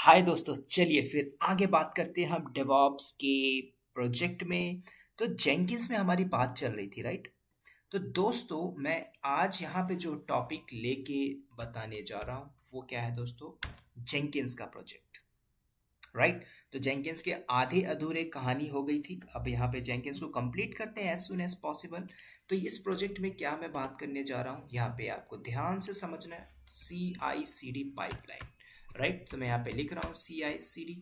हाय दोस्तों, चलिए फिर आगे बात करते हैं हम डेवॉप्स के प्रोजेक्ट में। तो जेंकिंस में हमारी बात चल रही थी, राइट? तो दोस्तों, मैं आज यहाँ पे जो टॉपिक लेके बताने जा रहा हूँ वो क्या है दोस्तों? जेंकिंस का प्रोजेक्ट, राइट? तो जेंकिंस के आधे अधूरे कहानी हो गई थी, अब यहाँ पे जेंकिंस को कंप्लीट करते हैं एज सुन एज पॉसिबल। तो इस प्रोजेक्ट में क्या मैं बात करने जा रहा हूँ, यहाँ पे आपको ध्यान से समझना है। CI/CD pipeline, right? तो मैं यहाँ पे लिख रहा हूँ CI/CD।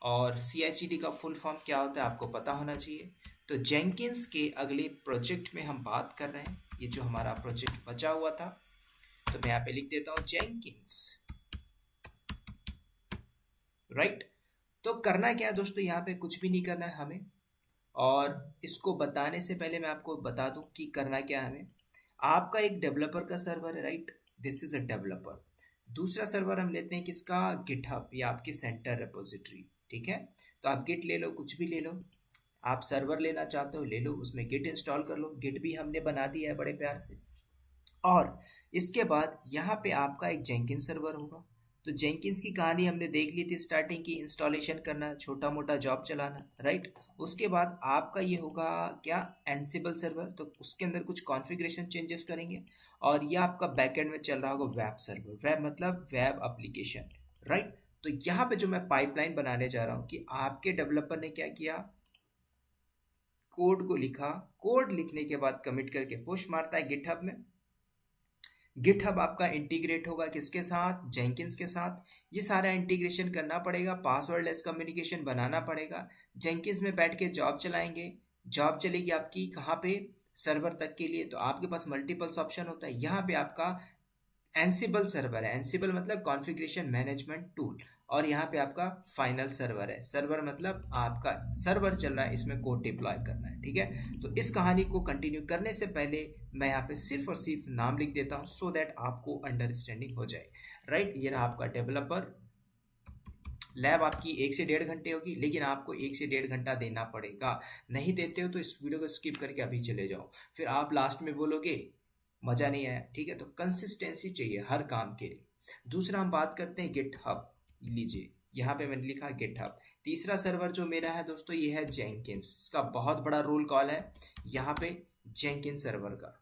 और CI/CD का फुल फॉर्म क्या होता है आपको पता होना चाहिए। तो जेंकिंस के अगले प्रोजेक्ट में हम बात कर रहे हैं, ये जो हमारा प्रोजेक्ट बचा हुआ था, तो मैं यहाँ पे लिख देता हूँ जेंकिंस, राइट? तो करना क्या है दोस्तों, यहाँ पे कुछ भी नहीं करना है हमें। और इसको बताने से पहले मैं आपको बता दूं कि करना क्या है हमें। आपका एक डेवलपर का सर्वर है, right? This is a developer. दूसरा सर्वर हम लेते हैं किसका? गिटहब या आपकी सेंटर रिपोजिटरी, ठीक है? तो आप गिट ले लो, कुछ भी ले लो। आप सर्वर लेना चाहते हो ले लो, उसमें गिट इंस्टॉल कर लो। गिट भी हमने बना दिया है बड़े प्यार से। और इसके बाद यहाँ पे आपका एक जेंकिंस सर्वर होगा। तो जेंकिंस की कहानी हमने देख ली थी, स्टार्टिंग की, इंस्टॉलेशन करना, छोटा मोटा जॉब चलाना, राइट? उसके बाद आपका ये होगा क्या? एनसिबल सर्वर। तो उसके अंदर कुछ कॉन्फ़िगरेशन चेंजेस करेंगे। और ये आपका बैकएंड में चल रहा होगा वेब सर्वर। वेब मतलब वेब एप्लीकेशन, राइट? तो यहाँ पे जो मैं पाइपलाइन बनाने जा रहा हूँ कि आपके डेवलपर ने क्या किया, कोड को लिखा। कोड लिखने के बाद कमिट करके पुश मारता है गिटहब में। गिटहब आपका इंटीग्रेट होगा किसके साथ? जेंकिंस के साथ। ये सारा इंटीग्रेशन करना पड़ेगा, पासवर्ड लेस कम्युनिकेशन बनाना पड़ेगा। जेंकिंस में बैठ के जॉब चलाएंगे। जॉब चलेगी आपकी कहाँ पे? सर्वर तक के लिए। तो आपके पास मल्टीपल्स ऑप्शन होता है। यहाँ पे आपका एनसिबल सर्वर है। एनसिबल मतलब कॉन्फ़िगरेशन मैनेजमेंट टूल। और यहाँ पे आपका फाइनल सर्वर है। सर्वर मतलब आपका सर्वर चल रहा है, इसमें कोड डिप्लॉय करना है, ठीक है? तो इस कहानी को कंटिन्यू करने से पहले मैं यहाँ पे सिर्फ और सिर्फ नाम लिख देता हूँ सो दैट आपको अंडरस्टैंडिंग हो जाए, राइट? ये रहा आपका डेवलपर। लैब आपकी 1 से 1.5 घंटे होगी, लेकिन आपको 1 से 1.5 घंटा देना पड़ेगा। नहीं देते हो तो इस वीडियो को स्किप करके अभी चले जाओ, फिर आप लास्ट में बोलोगे मज़ा नहीं आया, ठीक है? तो कंसिस्टेंसी चाहिए हर काम के लिए। दूसरा हम बात करते हैं गिटहब। लीजिए, यहाँ पे मैंने लिखा गिटहब। तीसरा सर्वर जो मेरा है दोस्तों, ये है जेंकिंस। इसका बहुत बड़ा रोल कॉल है यहाँ पे, जेंकिंस सर्वर का।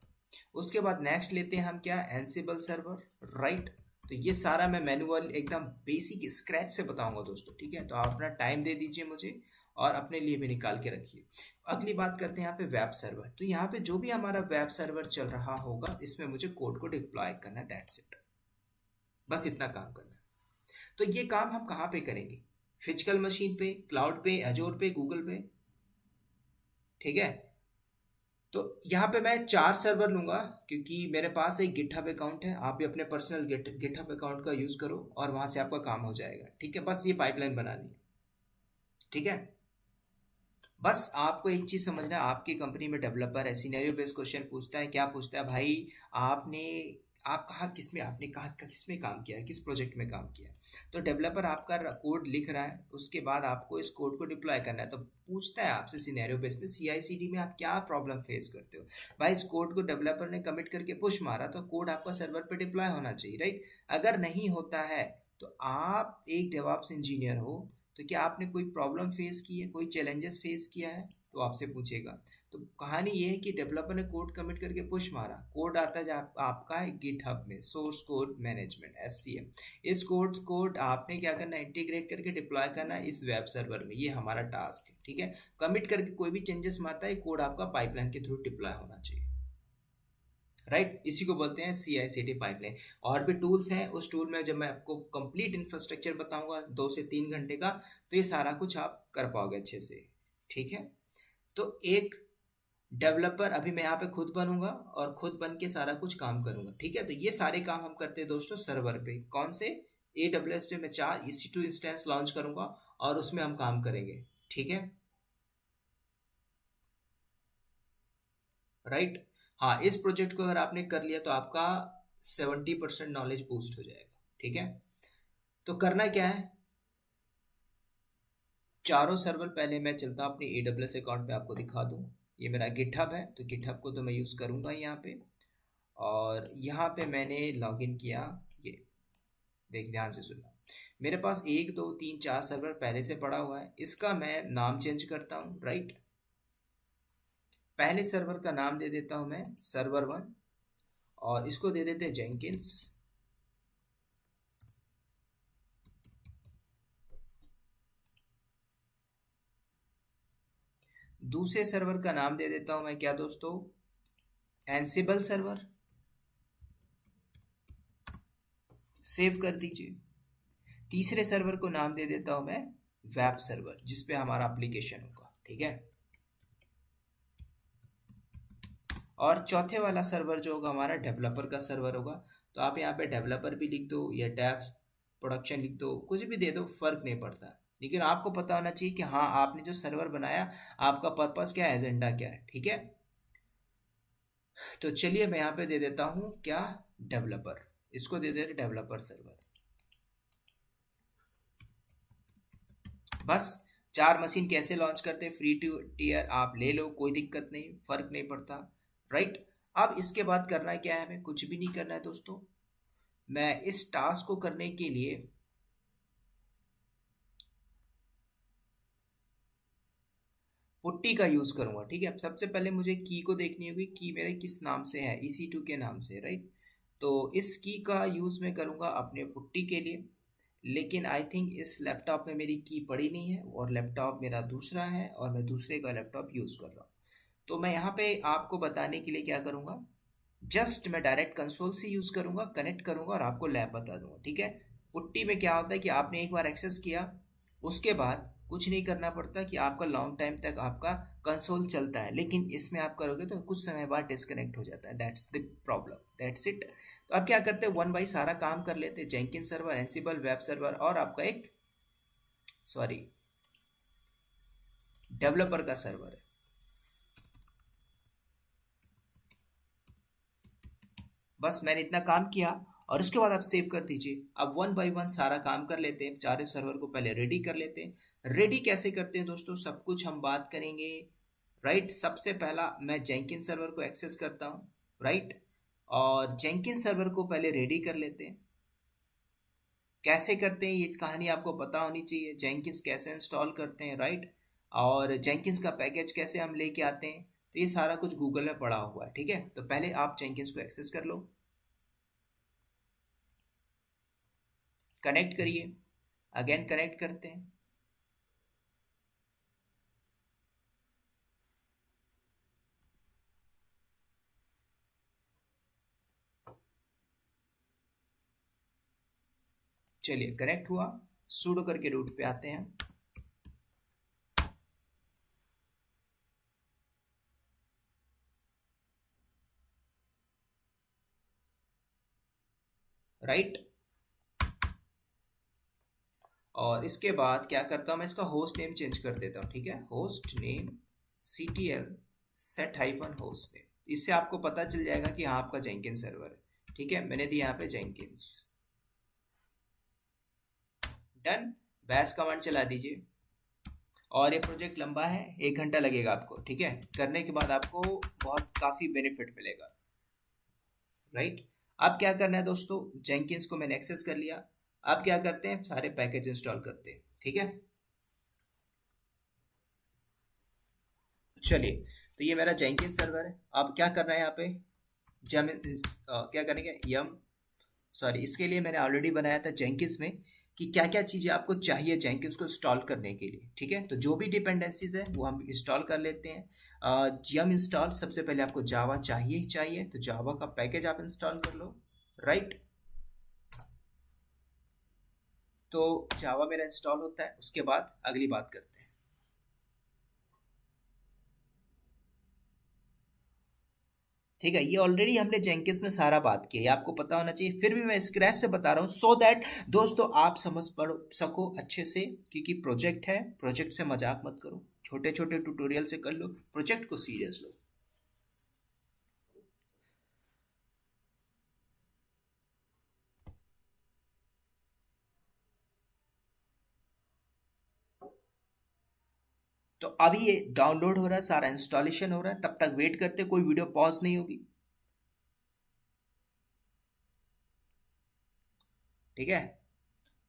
उसके बाद नेक्स्ट लेते हैं हम क्या? एनसिबल सर्वर, राइट? तो ये सारा मैं मैनुअल एकदम बेसिक स्क्रैच से बताऊंगा दोस्तों, ठीक है? तो आप अपना टाइम दे दीजिए मुझे और अपने लिए भी निकाल के रखिए। अगली बात करते हैं यहाँ पे वेब सर्वर। तो यहाँ पे जो भी हमारा वेब सर्वर चल रहा होगा, इसमें मुझे कोड को डिप्लॉय करना है, दैट्स इट। बस इतना काम करना है। तो ये काम हम कहाँ पे करेंगे? फिजिकल मशीन पे, क्लाउड पे, एजोर पे, गूगल पे, ठीक है? तो यहाँ पे मैं 4 सर्वर लूंगा, क्योंकि मेरे पास एक गिटहब अकाउंट है। आप भी अपने पर्सनल गिटहब अकाउंट का यूज़ करो और वहाँ से आपका काम हो जाएगा, ठीक है? बस ये पाइपलाइन बनानी है, ठीक है? बस आपको एक चीज़ समझना है, आपकी कंपनी में डेवलपर है, सिनेरियो बेस्ड क्वेश्चन पूछता है। क्या पूछता है भाई? आपने आप कहाँ किस में आपने कहाँ किस में काम किया है, किस प्रोजेक्ट में काम किया है? तो डेवलपर आपका कोड लिख रहा है, उसके बाद आपको इस कोड को डिप्लॉय करना है। तो पूछता है आपसे सिनेरियो बेस पे, CI/CD में आप क्या प्रॉब्लम फेस करते हो? भाई, इस कोड को डेवलपर ने कमिट करके पुश मारा, तो कोड आपका सर्वर पे डिप्लॉय होना चाहिए, राइट? अगर नहीं होता है तो आप एक डेवऑप्स इंजीनियर हो, तो क्या आपने कोई प्रॉब्लम फेस की है, कोई चैलेंजेस फेस किया है? तो आपसे पूछेगा। तो कहानी ये है कि डेवलपर ने कोड कमिट करके पुश मारा, कोड आता है आपका है गिटहब में, सोर्स कोड मैनेजमेंट, SCM। इस कोड आपने क्या करना है? इंटीग्रेट करके डिप्लॉय करना है इस वेब सर्वर में। ये हमारा टास्क है, ठीक है? कमिट करके कोई भी चेंजेस मारता है, कोड आपका पाइपलाइन के थ्रू डिप्लॉय होना चाहिए, राइट? इसी को बोलते हैं CI/CD पाइपलाइन। और भी टूल्स हैं, उस टूल में जब मैं आपको कंप्लीट इंफ्रास्ट्रक्चर बताऊंगा 2 से 3 घंटे का, तो ये सारा कुछ आप कर पाओगे अच्छे से, ठीक है? तो एक डेवलपर अभी मैं यहाँ पे खुद बनूंगा और खुद बन के सारा कुछ काम करूंगा, ठीक है? तो ये सारे काम हम करते हैं दोस्तों सर्वर पे। कौन से? AWS पे मैं 4 EC2 इंस्टेंस लॉन्च करूंगा और उसमें हम काम करेंगे, ठीक है? राइट? हाँ, इस प्रोजेक्ट को अगर आपने कर लिया तो आपका 70% नॉलेज बूस्ट हो जाएगा, ठीक है? तो करना क्या है? चारों सर्वर पहले मैं चलता अपनी AWS अकाउंट पे, आपको दिखा दूँ। ये मेरा गिटहब है, तो गिटहब को तो मैं यूज़ करूँगा यहाँ पे। और यहाँ पे मैंने लॉगिन किया, ये देख ध्यान से सुनना। मेरे पास 1 2 3 4 सर्वर पहले से पड़ा हुआ है, इसका मैं नाम चेंज करता हूँ, राइट। पहले सर्वर का नाम दे देता हूँ मैं सर्वर 1 और इसको दे देते हैं जेंकिंस। दूसरे सर्वर का नाम दे देता हूं मैं क्या दोस्तों, एंसिबल सर्वर। सेव कर दीजिए। तीसरे सर्वर को नाम दे देता हूं मैं वेब सर्वर, जिसपे हमारा एप्लीकेशन होगा, ठीक है। और चौथे वाला सर्वर जो होगा हमारा डेवलपर का सर्वर होगा। तो आप यहाँ पे डेवलपर भी लिख दो या डेव प्रोडक्शन लिख दो, कुछ भी दे दो, फर्क नहीं पड़ता। लेकिन आपको पता होना चाहिए कि हाँ आपने जो सर्वर बनाया आपका पर्पस क्या है, एजेंडा क्या है, ठीक है। तो चलिए मैं यहाँ पे दे देता हूँ क्या, डेवलपर। इसको दे देते डेवलपर सर्वर। बस 4 मशीन कैसे लॉन्च करते हैं, फ्री टू टीयर आप ले लो, कोई दिक्कत नहीं, फर्क नहीं पड़ता, राइट। अब इसके बाद करना क्या है, हमें कुछ भी नहीं करना है दोस्तों। मैं इस टास्क को करने के लिए पुट्टी का यूज करूंगा, ठीक है। सबसे पहले मुझे की को देखनी होगी, की मेरे किस नाम से है, EC2 के नाम से, राइट। तो इस की का यूज मैं करूंगा अपने पुट्टी के लिए। लेकिन आई थिंक इस लैपटॉप में मेरी की पड़ी नहीं है और लैपटॉप मेरा दूसरा है और मैं दूसरे का लैपटॉप यूज कर रहा हूँ। तो मैं यहाँ पे आपको बताने के लिए क्या करूँगा, जस्ट मैं डायरेक्ट कंसोल से यूज़ करूँगा, कनेक्ट करूँगा और आपको लैब बता दूंगा, ठीक है। पुट्टी में क्या होता है कि आपने एक बार एक्सेस किया, उसके बाद कुछ नहीं करना पड़ता कि आपका लॉन्ग टाइम तक आपका कंसोल चलता है। लेकिन इसमें आप करोगे तो कुछ समय बाद डिस्कनेक्ट हो जाता है, that's the problem, that's it. तो आप क्या करते हैं, 1 बाई सारा काम कर लेते हैं, Jenkins server, Ansible, web server और आपका एक डेवलपर का सर्वर है। बस मैंने इतना काम किया और उसके बाद आप सेव कर दीजिए। अब 1 बाई 1 सारा काम कर लेते हैं, चारों सर्वर को पहले रेडी कर लेते हैं। रेडी कैसे करते हैं दोस्तों, सब कुछ हम बात करेंगे, राइट। सबसे पहला मैं जेंकिन सर्वर को एक्सेस करता हूँ, राइट। और जेंकिन सर्वर को पहले रेडी कर लेते हैं। कैसे करते हैं ये कहानी आपको पता होनी चाहिए, जेंकिंस कैसे इंस्टॉल करते हैं, राइट। और जेंकिंस का पैकेज कैसे हम लेके आते हैं, तो ये सारा कुछ गूगल में पड़ा हुआ है, ठीक है। तो पहले आप जेंकिंस को एक्सेस कर लो, कनेक्ट करिए, अगेन कनेक्ट करते हैं। चलिए कनेक्ट हुआ, sudo करके रूट पे आते हैं। राइट। और इसके बाद क्या करता हूँ, मैं इसका होस्ट नेम चेंज कर देता हूँ, ठीक है। Host name CTL set hyphen host name, इससे आपको पता चल जाएगा कि हाँ आपका जेंकिन सर्वर है, ठीक है। मैंने दिया यहाँ पे जेंकिंस, डन। बैश कमांड चला दीजिए। और ये प्रोजेक्ट लंबा है, 1 घंटा लगेगा आपको, ठीक है। करने के बाद आपको बहुत काफ़ी बेनिफिट मिलेगा, राइट। अब क्या करना है दोस्तों, जेंकिंस को मैंने एक्सेस कर लिया। अब क्या करते हैं, सारे पैकेज इंस्टॉल करते हैं, ठीक है। चलिए, तो ये मेरा जेंकिंस सर्वर है। अब क्या करना है यहाँ पे, क्या करेंगे, इसके लिए मैंने ऑलरेडी बनाया था जेंकिंस में कि क्या क्या चीज़ें आपको चाहिए जेंकिंस को इंस्टॉल करने के लिए, ठीक है। तो जो भी डिपेंडेंसीज है वो हम इंस्टॉल कर लेते हैं। यम इंस्टॉल, सबसे पहले आपको जावा चाहिए ही चाहिए, तो जावा का पैकेज आप इंस्टॉल कर लो, राइट। तो जावा मेरा इंस्टॉल होता है, उसके बाद अगली बात करते हैं। ठीक है, ये ऑलरेडी हमने जेंकिंस में सारा बात की है, ये आपको पता होना चाहिए, फिर भी मैं स्क्रैच से बता रहा हूँ सो दैट दोस्तों आप समझ पढ़ सको अच्छे से। क्योंकि प्रोजेक्ट है, प्रोजेक्ट से मजाक मत करो, छोटे छोटे ट्यूटोरियल से कर लो, प्रोजेक्ट को सीरियस लो। तो अभी ये डाउनलोड हो रहा है, सारा इंस्टॉलेशन हो रहा है, तब तक वेट करते, कोई वीडियो पॉज नहीं होगी, ठीक है।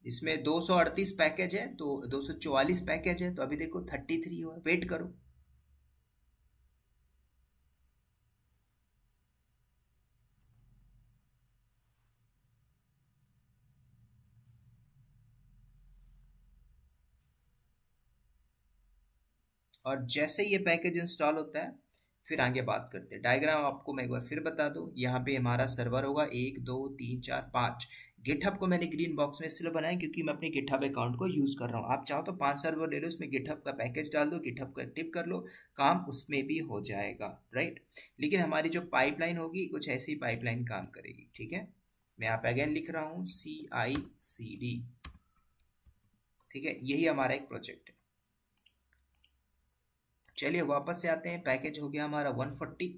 इसमें 238 पैकेज है, तो 244 पैकेज है, तो अभी देखो 33 हुआ, वेट करो। और जैसे ये पैकेज इंस्टॉल होता है फिर आगे बात करते हैं। डायग्राम आपको मैं एक बार फिर बता दूं, यहाँ पे हमारा सर्वर होगा 1 2 3 4 5। गिटहब को मैंने ग्रीन बॉक्स में इसलिए बनाया क्योंकि मैं अपने गिटहब अकाउंट को यूज़ कर रहा हूँ। आप चाहो तो 5 सर्वर ले लो, उसमें गिटहब का पैकेज डाल दो, गिटहब को एक्टिव कर लो, काम उसमें भी हो जाएगा, राइट। लेकिन हमारी जो पाइपलाइन होगी कुछ ऐसी पाइपलाइन काम करेगी, ठीक है। मैं यहाँ पे अगेन लिख रहा हूँ CI/CD, ठीक है, यही हमारा एक प्रोजेक्ट है। चलिए वापस से आते हैं, पैकेज हो गया हमारा 140।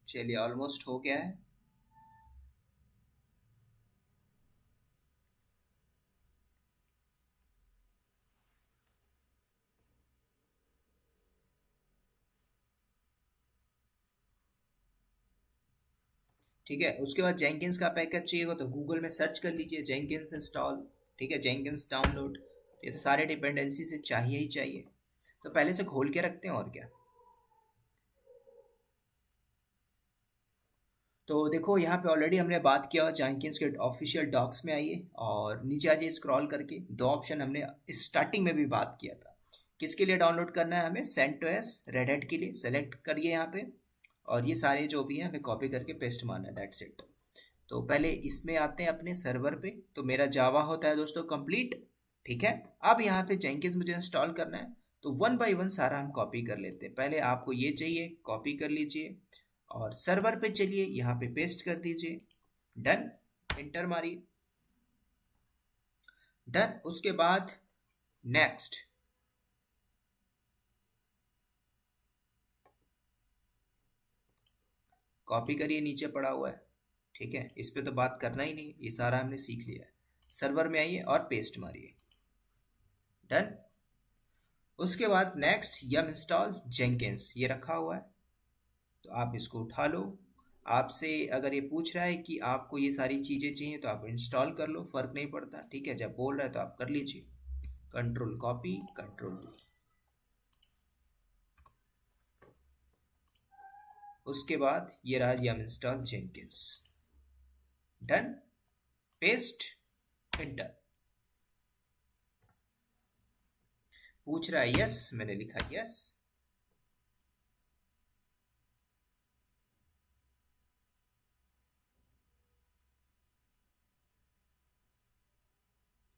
चलिए ऑलमोस्ट हो गया है। ठीक है, उसके बाद जेंकिंस का पैकेज चाहिए हो तो गूगल में सर्च कर लीजिए जेंकिंस इंस्टॉल, ठीक है, जेंकिंस डाउनलोड। ये तो सारे डिपेंडेंसी से चाहिए ही चाहिए, तो पहले से खोल के रखते हैं और क्या। तो देखो यहाँ पे ऑलरेडी हमने बात किया, जेंकिंस के ऑफिशियल डॉक्स में आइए और नीचे आ जाइए स्क्रॉल करके। दो ऑप्शन हमने स्टार्टिंग में भी बात किया था, किसके लिए डाउनलोड करना है हमें, CentOS रेड हैट के लिए सेलेक्ट करिए यहाँ पे, और ये सारे जो भी हैं हमें कॉपी करके पेस्ट मारना है, दैट्स इट। तो पहले इसमें आते हैं अपने सर्वर पे, तो मेरा जावा होता है दोस्तों कंप्लीट, ठीक है। अब यहाँ पे जेंकिंस मुझे इंस्टॉल करना है, तो वन बाय वन सारा हम कॉपी कर लेते हैं। पहले आपको ये चाहिए, कॉपी कर लीजिए और सर्वर पे चलिए, यहाँ पे पेस्ट कर दीजिए, डन, इंटर मारिए, डन। उसके बाद नेक्स्ट, कॉपी करिए, नीचे पड़ा हुआ है, ठीक है, इस पे तो बात करना ही नहीं, ये सारा हमने सीख लिया है। सर्वर में आइए और पेस्ट मारिए, डन। उसके बाद नेक्स्ट यम इंस्टॉल जेंकिंस, ये रखा हुआ है, तो आप इसको उठा लो। आपसे अगर ये पूछ रहा है कि आपको ये सारी चीज़ें चाहिए तो आप इंस्टॉल कर लो, फर्क नहीं पड़ता, ठीक है। जब बोल रहा है तो आप कर लीजिए, कंट्रोल कॉपी कंट्रोल V। उसके बाद ये रहा yum install Jenkins, done, paste, enter. पूछ रहा है यस, मैंने लिखा यस।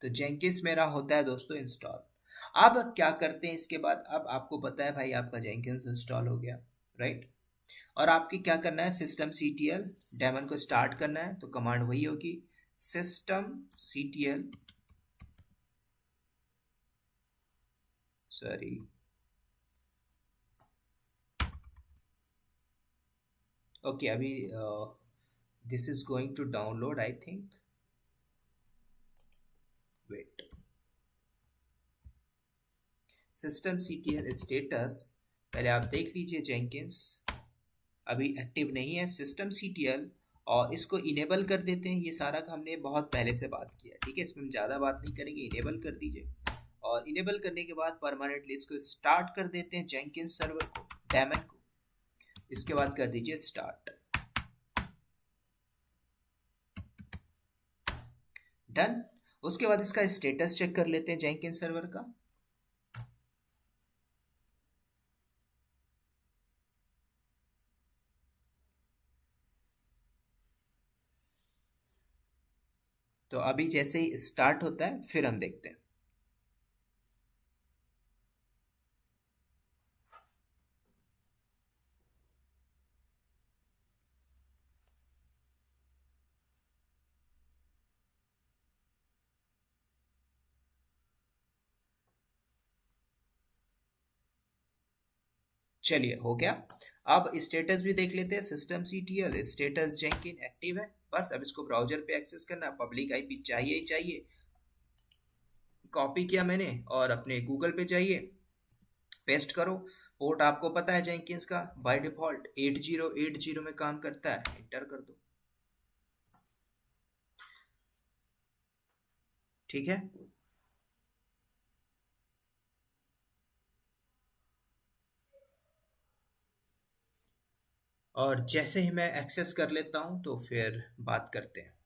तो जेंकिंस मेरा होता है दोस्तों इंस्टॉल। अब क्या करते हैं इसके बाद, अब आपको पता है भाई आपका जेंकिंस इंस्टॉल हो गया, राइट। और आपकी क्या करना है, सिस्टम CTL डेमन को स्टार्ट करना है, तो कमांड वही होगी, सिस्टम CTL, सॉरी, ओके, अभी this is going to download I think, wait, system CTL status, पहले आप देख लीजिए जेंकिंस अभी एक्टिव नहीं है, सिस्टम CTL, और इसको इनेबल कर देते हैं। ये सारा का हमने बहुत पहले से बात किया, ठीक है, इसमें हम ज़्यादा बात नहीं करेंगे, इनेबल कर दीजिए। और इनेबल करने के बाद परमानेंटली इसको स्टार्ट कर देते हैं जेंकिंस सर्वर को, डेमन को। इसके बाद कर दीजिए स्टार्ट, डन। उसके बाद इसका स्टेटस चेक कर लेते हैं जेंकिंस सर्वर का। तो अभी जैसे ही स्टार्ट होता है फिर हम देखते हैं। चलिए हो गया। अब स्टेटस भी देख लेते हैं, system CTL status Jenkins active है। बस अब इसको ब्राउजर पे एक्सेस करना, पब्लिक आईपी चाहिए ही चाहिए। कॉपी किया मैंने और अपने गूगल पे जाइए, पेस्ट करो। पोर्ट आपको पता है जेंकिंस का बाय डिफॉल्ट 8080 में काम करता है, एंटर कर दो। ठीक है, और जैसे ही मैं एक्सेस कर लेता हूं तो फिर बात करते हैं।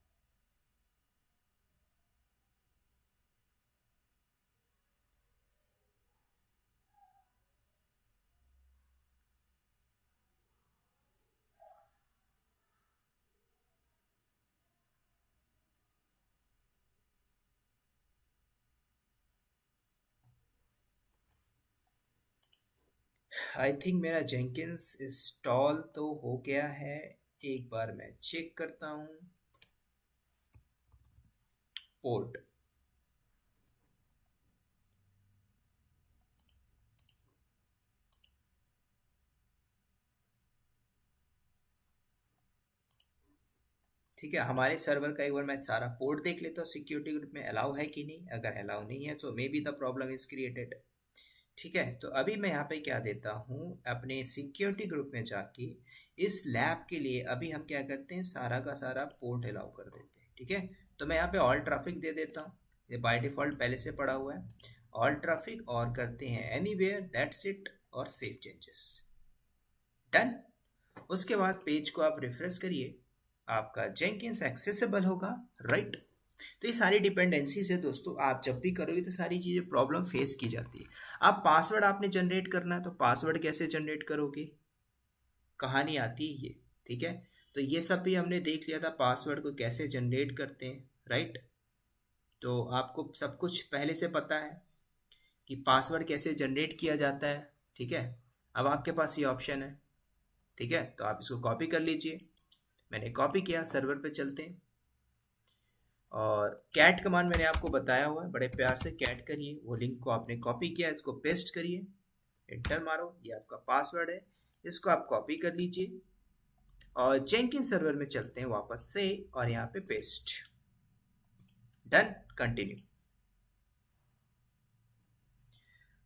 आई थिंक मेरा जेंकिंस इंस्टॉल तो हो गया है। एक बार मैं चेक करता हूँ। पोर्ट, ठीक है, हमारे सर्वर का एक बार मैं सारा पोर्ट देख लेता हूँ, सिक्योरिटी ग्रुप में अलाउ है कि नहीं। अगर अलाउ नहीं है तो may be the problem is created. ठीक है, तो अभी मैं यहाँ पे क्या देता हूँ, अपने सिक्योरिटी ग्रुप में जाके इस लैब के लिए अभी हम क्या करते हैं, सारा का सारा पोर्ट अलाउ कर देते हैं। ठीक है, तो मैं यहाँ पे ऑल ट्रैफिक दे देता हूँ, ये बाय डिफॉल्ट पहले से पड़ा हुआ है। ऑल ट्रैफिक और करते हैं एनीवेयर, दैट्स इट, और सेव चेंजेस, डन। उसके बाद पेज को आप रिफ्रेश करिए, आपका जेंकिंस एक्सेसिबल होगा, राइट। तो ये सारी डिपेंडेंसीज है दोस्तों, आप जब भी करोगे तो सारी चीज़ें प्रॉब्लम फेस की जाती है। अब पासवर्ड आपने जनरेट करना है, तो पासवर्ड कैसे जनरेट करोगे, कहानी आती है ये। ठीक है, तो ये सब भी हमने देख लिया था, पासवर्ड को कैसे जनरेट करते हैं, राइट। तो आपको सब कुछ पहले से पता है कि पासवर्ड कैसे जनरेट किया जाता है। ठीक है, अब आपके पास ये ऑप्शन है। ठीक है, तो आप इसको कॉपी कर लीजिए, मैंने कॉपी किया, सर्वर पे चलते हैं। और कैट कमांड मैंने आपको बताया हुआ है, बड़े प्यार से कैट करिए, वो लिंक को आपने कॉपी किया, इसको पेस्ट करिए, एंटर मारो, ये आपका पासवर्ड है, इसको आप कॉपी कर लीजिए और जेंकिन सर्वर में चलते हैं वापस से, और यहाँ पे पेस्ट, डन, कंटिन्यू।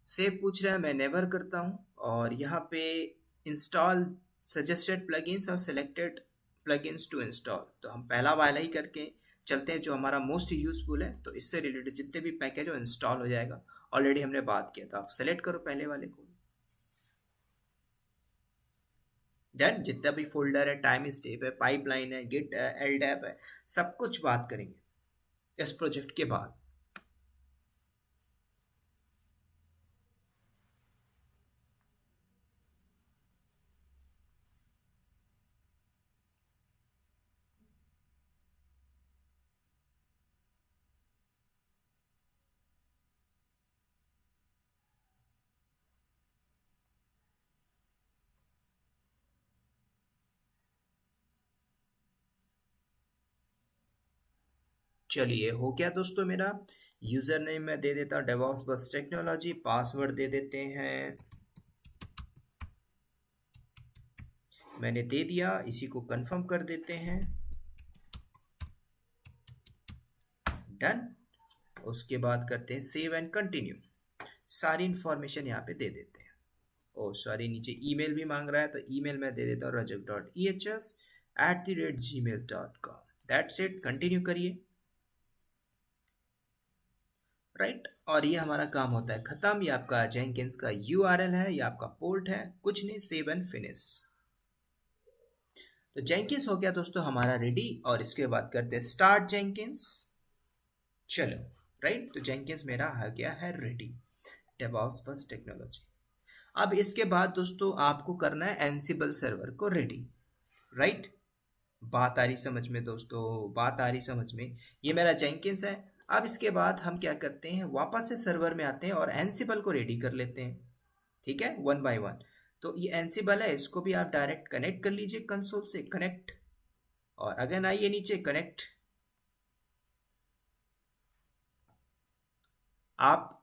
सेव पूछ रहा है, मैं नेवर करता हूँ, और यहाँ पे इंस्टॉल सजेस्टेड प्लगइन्स और सिलेक्टेड प्लगइन्स टू इंस्टॉल, तो हम पहला वाला ही करके चलते हैं जो हमारा मोस्ट यूजफुल है। तो इससे रिलेटेड जितने भी पैकेज हो इंस्टॉल हो जाएगा, ऑलरेडी हमने बात किया था। आप सेलेक्ट करो पहले वाले को, डन। जितना भी फोल्डर है, टाइम स्टेप है, पाइपलाइन है, गिट है, एलडैप है, सब कुछ बात करेंगे इस प्रोजेक्ट के बाद। चलिए हो गया दोस्तों मेरा। यूजर नेम मैं दे देता हूँ डेवॉप्स बस टेक्नोलॉजी, पासवर्ड दे देते हैं, मैंने दे दिया, इसी को कंफर्म कर देते हैं, डन। उसके बाद करते हैं सेव एंड कंटिन्यू, सारी इंफॉर्मेशन यहाँ पे दे देते हैं। ओ सॉरी, नीचे ईमेल भी मांग रहा है, तो ईमेल मैं दे देता हूँ rajak.ehs@gmail.com, दैट्स इट, कंटिन्यू करिए, राइट। और ये हमारा काम होता है खत्म। ये आपका जेंकिंस का यूआरएल है, ये आपका पोर्ट है, कुछ नहीं, सेव एंड फिनिश। तो जेंकिंस हो गया दोस्तों हमारा रेडी, और इसके बाद करते हैं स्टार्ट जेंकिंस। चलो, राइट, तो जेंकिंस मेरा आ गया है रेडी, डेवॉप्स बस टेक्नोलॉजी। अब इसके बाद दोस्तों आपको करना है एनसिबल सर्वर को रेडी, राइट। बात आ रही समझ में दोस्तों, बात आ रही समझ में। ये मेरा जेंकिंस है। अब इसके बाद हम क्या करते हैं, वापस से सर्वर में आते हैं और एनसिबल को रेडी कर लेते हैं। ठीक है, वन बाय वन। तो ये एनसिबल है, इसको भी आप डायरेक्ट कनेक्ट कर लीजिए कंसोल से, कनेक्ट, और अगेन आइए नीचे, कनेक्ट। आप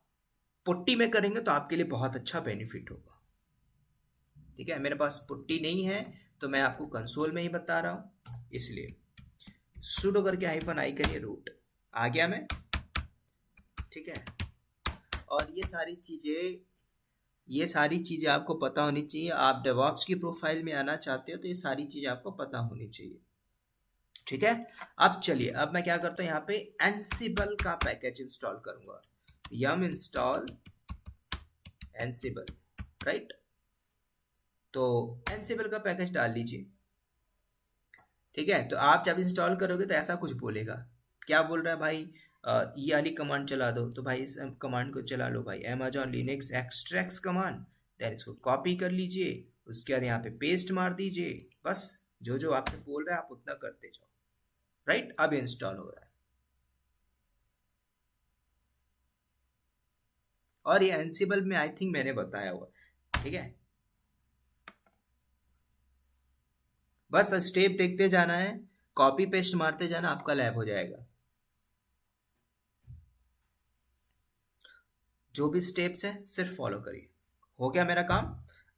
पुट्टी में करेंगे तो आपके लिए बहुत अच्छा बेनिफिट होगा। ठीक है, मेरे पास पुट्टी नहीं है तो मैं आपको कंसोल में ही बता रहा हूँ, इसलिए सुडो करके -i करिए रूट, आ गया मैं। ठीक है, और ये सारी चीज़ें आपको पता होनी चाहिए। आप डेवऑप्स की प्रोफाइल में आना चाहते हो तो ये सारी चीज़ें आपको पता होनी चाहिए। ठीक है, अब चलिए, अब मैं क्या करता हूँ, यहाँ पे एनसिबल का पैकेज इंस्टॉल करूंगा। यम इंस्टॉल एनसिबल, राइट। तो एनसिबल का पैकेज डाल लीजिए। ठीक है, तो आप जब इंस्टॉल करोगे तो ऐसा कुछ बोलेगा, क्या बोल रहा है भाई, ये वाली कमांड चला दो, तो भाई इस कमांड को चला लो भाई, Amazon Linux extracts command. Then इसको कॉपी कर लीजिए, उसके बाद यहाँ पे पेस्ट मार दीजिए, बस जो जो आपसे बोल रहा है आप उतना करते जाओ। राइट, अब इंस्टॉल हो रहा है, और ये एनसिबल में आई थिंक मैंने बताया हुआ। ठीक है, बस स्टेप देखते जाना है, कॉपी पेस्ट मारते जाना, आपका लैब हो जाएगा। जो भी स्टेप्स है सिर्फ फॉलो करिए, हो गया मेरा काम।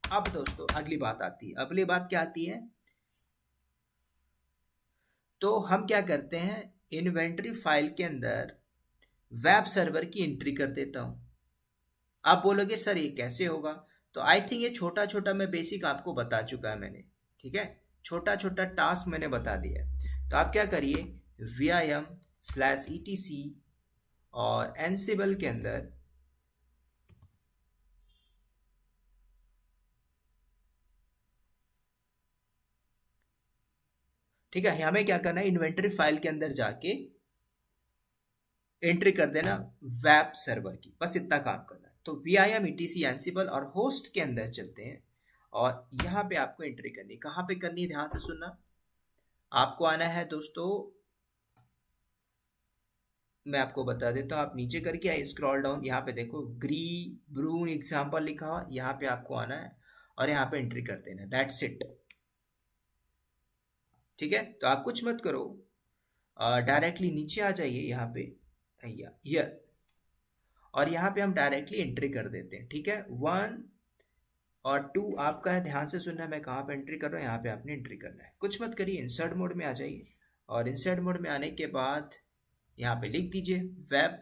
अब दोस्तों अगली बात आती है, अगली बात क्या आती है, तो हम क्या करते हैं, इन्वेंटरी फाइल के अंदर वेब सर्वर की एंट्री कर देता हूं। आप बोलोगे सर ये कैसे होगा, तो आई थिंक ये छोटा छोटा मैं बेसिक आपको बता चुका है मैंने। ठीक है, छोटा छोटा टास्क मैंने बता दिया है। तो आप क्या करिए, vim/etc और एनसिबल के अंदर ठीक है, हमें क्या करना है, इन्वेंटरी फाइल के अंदर जाके एंट्री कर देना वेब सर्वर की, बस इतना काम करना है। तो vim etc एनसिबल और होस्ट के अंदर चलते हैं, और यहाँ पे आपको एंट्री करनी है। कहाँ पे करनी है, ध्यान से सुनना। आपको आना है दोस्तों, मैं आपको बता देता हूँ, आप नीचे करके आए, स्क्रॉल डाउन, यहाँ पे देखो ग्री ब्रून एग्जाम्पल लिखा हुआ, यहाँ पे आपको आना है और यहाँ पे एंट्री कर देना है, दैट्स इट। ठीक है, तो आप कुछ मत करो, डायरेक्टली नीचे आ जाइए यहाँ पे, ये और यहाँ पे हम डायरेक्टली एंट्री कर देते हैं। ठीक है, 1 और 2 आपका है, ध्यान से सुनना है मैं कहाँ पे एंट्री कर रहा हूँ, यहाँ पे आपने एंट्री करना है। कुछ मत करिए, इंसर्ट मोड में आ जाइए, और इंसर्ट मोड में आने के बाद यहाँ पे लिख दीजिए वेब,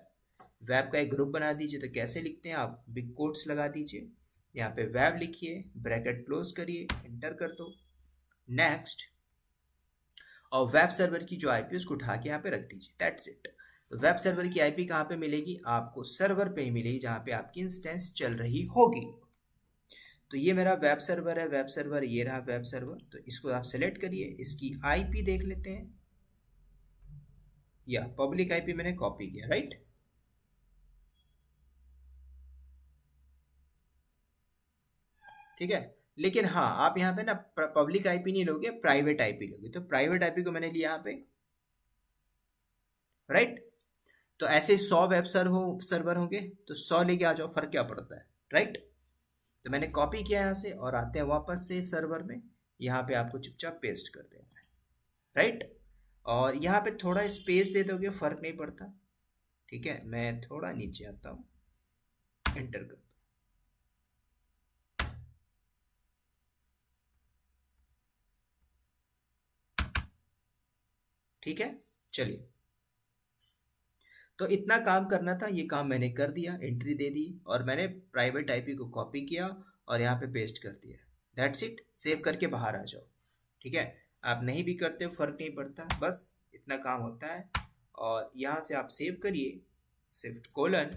वेब का एक ग्रुप बना दीजिए। तो कैसे लिखते हैं, आप बिग कोट्स लगा दीजिए, यहाँ पे वेब लिखिए, ब्रैकेट क्लोज करिए, एंटर कर दो, नेक्स्ट, और वेब सर्वर की जो आईपी उसको उठा के यहाँ पे रख दीजिए, दैट्स इट। तो वेब सर्वर की आईपी कहाँ पे मिलेगी, आपको सर्वर पे ही मिलेगी जहाँ पे आपकी इंस्टेंस चल रही होगी। तो ये मेरा वेब सर्वर है, वेब सर्वर ये रहा वेब सर्वर। तो इसको आप सेलेक्ट करिए, इसकी आईपी देख लेते हैं, या पब्लिक आईपी मैंने कॉपी किया, राइट। ठीक है, लेकिन हाँ आप यहाँ पे ना पब्लिक आईपी नहीं लोगे, प्राइवेट आईपी लोगे। तो प्राइवेट आईपी को मैंने लिया यहाँ पे, राइट। तो ऐसे 100 वेब सर्वर होंगे, तो 100 लेके आ जाओ, फर्क क्या पड़ता है, राइट। तो मैंने कॉपी किया यहाँ से, और आते हैं वापस से सर्वर में, यहाँ पे आपको चुपचाप पेस्ट कर देना है, राइट। और यहाँ पे थोड़ा स्पेस दे दोगे, फर्क नहीं पड़ता। ठीक है, मैं थोड़ा नीचे आता हूँ, एंटर कर दो। ठीक है, चलिए, तो इतना काम करना था, ये काम मैंने कर दिया, एंट्री दे दी, और मैंने प्राइवेट आईपी को कॉपी किया और यहाँ पे पेस्ट कर दिया, दैट्स इट। सेव करके बाहर आ जाओ। ठीक है, आप नहीं भी करते हो फर्क नहीं पड़ता, बस इतना काम होता है। और यहाँ से आप सेव करिए, शिफ्ट कोलन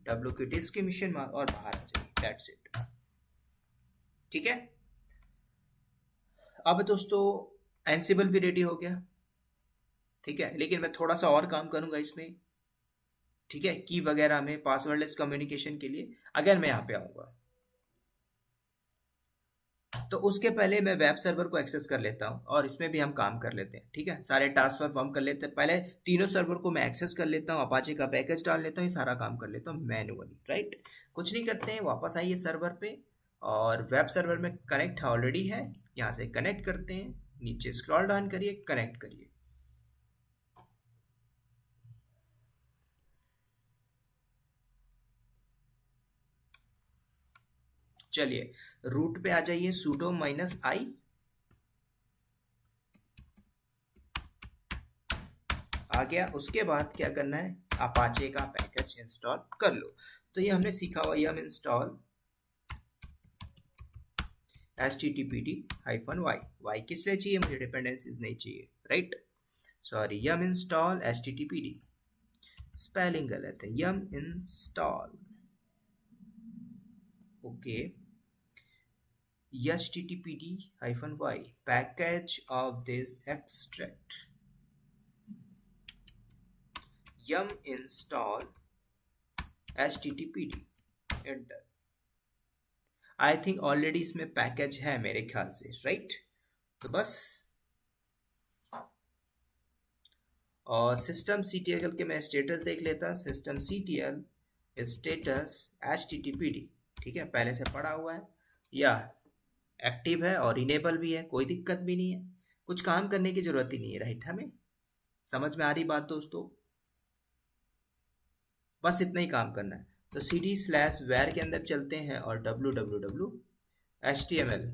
WQT की मिशन मार्क, और बाहर आ जाइए, दैट्स इट। ठीक है, अब दोस्तों एनसिबल भी रेडी हो गया। ठीक है, लेकिन मैं थोड़ा सा और काम करूंगा इसमें। ठीक है, की वगैरह में पासवर्डलेस कम्युनिकेशन के लिए अगर मैं यहाँ पे आऊँगा, तो उसके पहले मैं वेब सर्वर को एक्सेस कर लेता हूँ, और इसमें भी हम काम कर लेते हैं। ठीक है, सारे टास्क परफॉर्म कर लेते हैं, पहले तीनों सर्वर को मैं एक्सेस कर लेता हूँ, अपाचे का पैकेज डाल लेता हूँ, ये सारा काम कर लेता हूँ मैनुअली, राइट। कुछ नहीं करते हैं, वापस आइए सर्वर पे, और वेब सर्वर में कनेक्ट ऑलरेडी है, यहाँ से कनेक्ट करते हैं, नीचे स्क्रॉल डाउन करिए, कनेक्ट करिए। चलिए रूट पे आ जाइए, sudo -i आ गया। उसके बाद क्या करना है, अपाचे का पैकेज इंस्टॉल कर लो। तो ये हमने सीखा हुआ yum इंस्टॉल httpd-y। y किस लिए चाहिए, मुझे डिपेंडेंसीज नहीं चाहिए, right. Sorry, yum install httpd, spelling गलत है, yum install, okay, httpd-y package of this extract, yum install httpd, enter. I think already इसमें पैकेज है मेरे ख्याल से, राइट। तो बस, और सिस्टम CTL के मैं स्टेटस देख लेता, सिस्टम CTL स्टेटस httpd, ठीक है, पहले से पड़ा हुआ है या एक्टिव है और इनेबल भी है, कोई दिक्कत भी नहीं है, कुछ काम करने की जरूरत ही नहीं है, राइट। हमें समझ में आ रही बात दोस्तों, बस इतना ही काम करना है। तो cd/var के अंदर चलते हैं और www.html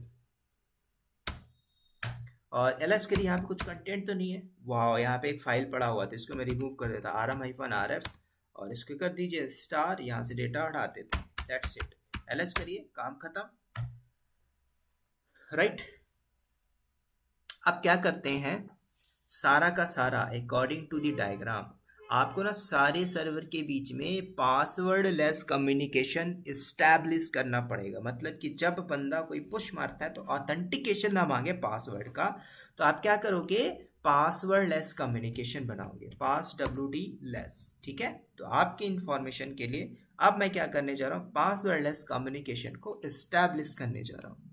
और ls करिए। यहाँ पे कुछ कंटेंट तो नहीं है, वाह, यहाँ पे एक फाइल पड़ा हुआ था, इसको मैं रिमूव कर देता, rm-rf, और इसको कर दीजिए स्टार, यहाँ से डेटा हटाते थे, दैट्स इट। ls करिए, काम खत्म, राइट। अब क्या करते हैं, सारा का सारा अकॉर्डिंग टू द डायग्राम आपको ना सारे सर्वर के बीच में पासवर्ड लेस कम्युनिकेशन इस्टेब्लिश करना पड़ेगा। मतलब कि जब बंदा कोई पुश मारता है तो ऑथेंटिकेशन ना मांगे पासवर्ड का, तो आप क्या करोगे, पासवर्ड लेस कम्युनिकेशन बनाओगे, passwd लेस, ठीक है। तो आपकी इंफॉर्मेशन के लिए अब मैं क्या करने जा रहा हूँ, पासवर्ड लेस कम्युनिकेशन को इस्टेब्लिश करने जा रहा हूँ।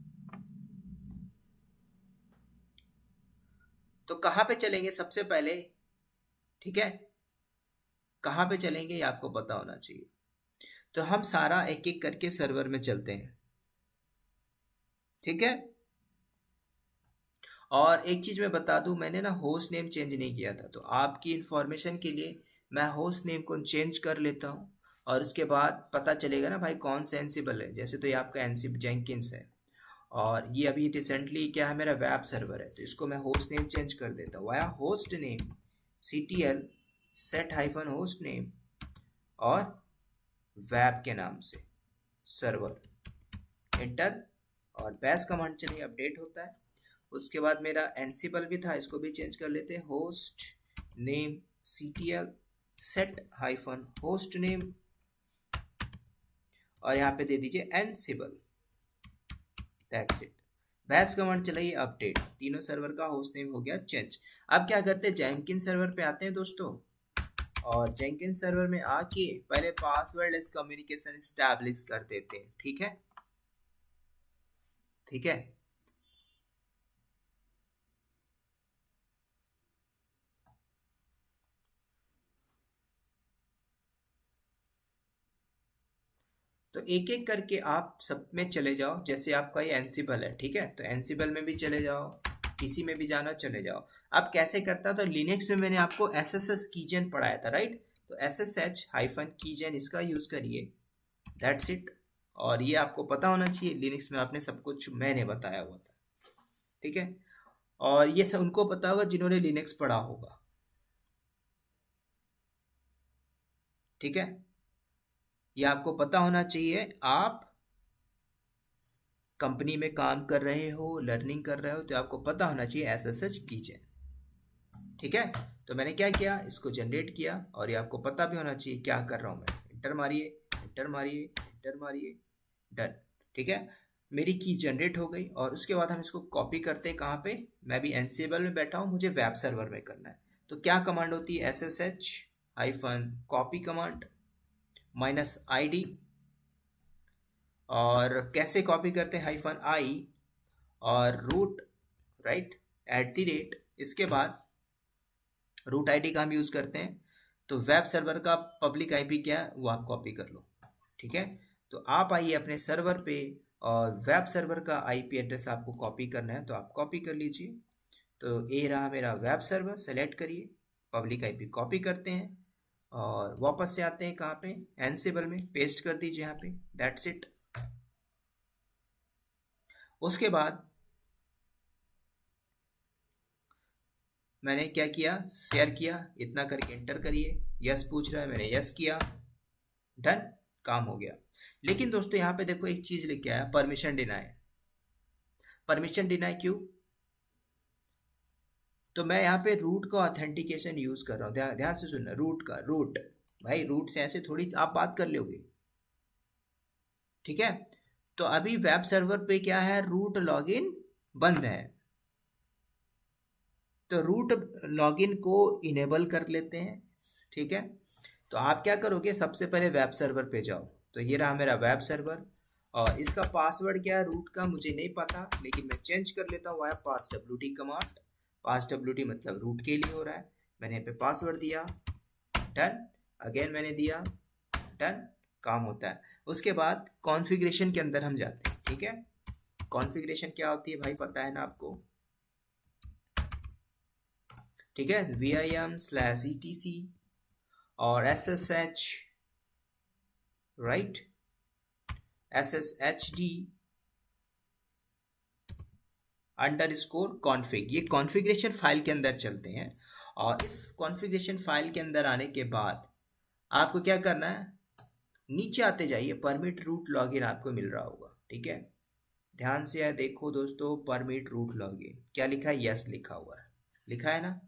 तो कहाँ पे चलेंगे सबसे पहले, ठीक है, कहाँ पे चलेंगे ये आपको पता होना चाहिए। तो हम सारा एक एक करके सर्वर में चलते हैं, ठीक है। और एक चीज मैं बता दूं, मैंने ना होस्ट नेम चेंज नहीं किया था, तो आपकी इंफॉर्मेशन के लिए मैं होस्ट नेम को चेंज कर लेता हूँ, और उसके बाद पता चलेगा ना भाई कौन सा एनसिबल है। जैसे तो ये आपका एनसिब जेंकिंस है, और ये अभी रिसेंटली क्या है, मेरा वेब सर्वर है, तो इसको मैं होस्ट नेम चेंज कर देता हूँ, via host name ctl set-host name और वेब के नाम से सर्वर, एंटर, और बैश कमांड चलिए अपडेट होता है। उसके बाद मेरा एनसिबल भी था, इसको भी चेंज कर लेते हैं, host name ctl set-host name, और यहाँ पे दे दीजिए एनसिबल, दैट्स इट। बैश कमांड चलाइए अपडेट, तीनों सर्वर का होस्ट नेम हो गया चेंज। अब क्या करते हैं, जेंकिंस सर्वर पे आते हैं दोस्तों, और जेंकिंस सर्वर में आके पहले पासवर्ड लेस कम्युनिकेशन एस्टैब्लिश कर देते हैं, ठीक है, ठीक है। तो एक एक करके आप सब में चले जाओ, जैसे आपका ये एनसिबल है, ठीक है, तो एनसिबल में भी चले जाओ, इसी में भी जाना चले जाओ। अब कैसे करता, तो लिनक्स में मैंने आपको SSH कीजन पढ़ाया था, राइट। तो SSH-कीजन इसका यूज करिए, दैट्स इट। और ये आपको पता होना चाहिए, लिनक्स में आपने सब कुछ मैंने बताया हुआ था, ठीक है। और ये सब उनको पता होगा जिन्होंने लिनक्स पढ़ा होगा, ठीक है। ये आपको पता होना चाहिए, आप कंपनी में काम कर रहे हो, लर्निंग कर रहे हो, तो आपको पता होना चाहिए SSH कीजन, ठीक है। तो मैंने क्या किया, इसको जनरेट किया, और ये आपको पता भी होना चाहिए क्या कर रहा हूँ मैं, एंटर मारिए, एंटर मारिए, एंटर मारिए, डन, ठीक है। मेरी की जनरेट हो गई, और उसके बाद हम इसको कॉपी करते हैं, कहाँ पे, मैं भी एनसिबल में बैठा हूँ, मुझे वेब सर्वर में करना है। तो क्या कमांड होती है, SSH-कॉपी कमांड -id, और कैसे कॉपी करते हैं, -i, और रूट, राइट, @ इसके बाद रूट आईडी का हम यूज करते हैं। तो वेब सर्वर का पब्लिक आईपी क्या है वो आप कॉपी कर लो, ठीक है। तो आप आइए अपने सर्वर पे, और वेब सर्वर का आईपी एड्रेस आपको कॉपी करना है, तो आप कॉपी कर लीजिए। तो ये रहा मेरा वेब सर्वर, सेलेक्ट करिए, पब्लिक आईपी कॉपी करते हैं, और वापस से आते हैं कहाँ पे, एनसिबल में, पेस्ट कर दीजिए यहाँ पे, दैट्स इट। उसके बाद मैंने क्या किया, शेयर किया, इतना करके एंटर करिए, यस पूछ रहा है, मैंने यस किया, डन, काम हो गया। लेकिन दोस्तों यहाँ पे देखो एक चीज लिख के आया, परमिशन डिनाई। परमिशन डिनाई क्यों? तो मैं यहाँ पे रूट का ऑथेंटिकेशन यूज कर रहा हूँ, ध्यान से सुनना, रूट का, रूट भाई रूट से ऐसे थोड़ी आप बात कर लोगे, ठीक है। तो अभी वेब सर्वर पे क्या है, रूट लॉगिन बंद है, तो रूट लॉगिन को इनेबल कर लेते हैं, ठीक है। तो आप क्या करोगे, सबसे पहले वेब सर्वर पे जाओ, तो ये रहा मेरा वेब सर्वर, और इसका पासवर्ड क्या है रूट का मुझे नहीं पता, लेकिन मैं चेंज कर लेता हूँ वाया पास wt कमांड। पास wt मतलब रूट के लिए हो रहा है, मैंने यहाँ पे पासवर्ड दिया, डन, अगेन मैंने दिया, डन, काम होता है। उसके बाद कॉन्फ़िगरेशन के अंदर हम जाते हैं, ठीक है। कॉन्फ़िगरेशन क्या होती है भाई, पता है ना आपको, ठीक है, vim/etc और ssh, right, sshd underscore config, ये कॉन्फ़िगरेशन फाइल के अंदर चलते हैं। और इस कॉन्फ़िगरेशन फाइल के अंदर आने के बाद आपको क्या करना है, नीचे आते जाइए, परमिट रूट लॉगिन आपको मिल रहा होगा, ठीक है। ध्यान से है देखो दोस्तों, परमिट रूट लॉगिन क्या लिखा है, यस लिखा हुआ है, लिखा है ना।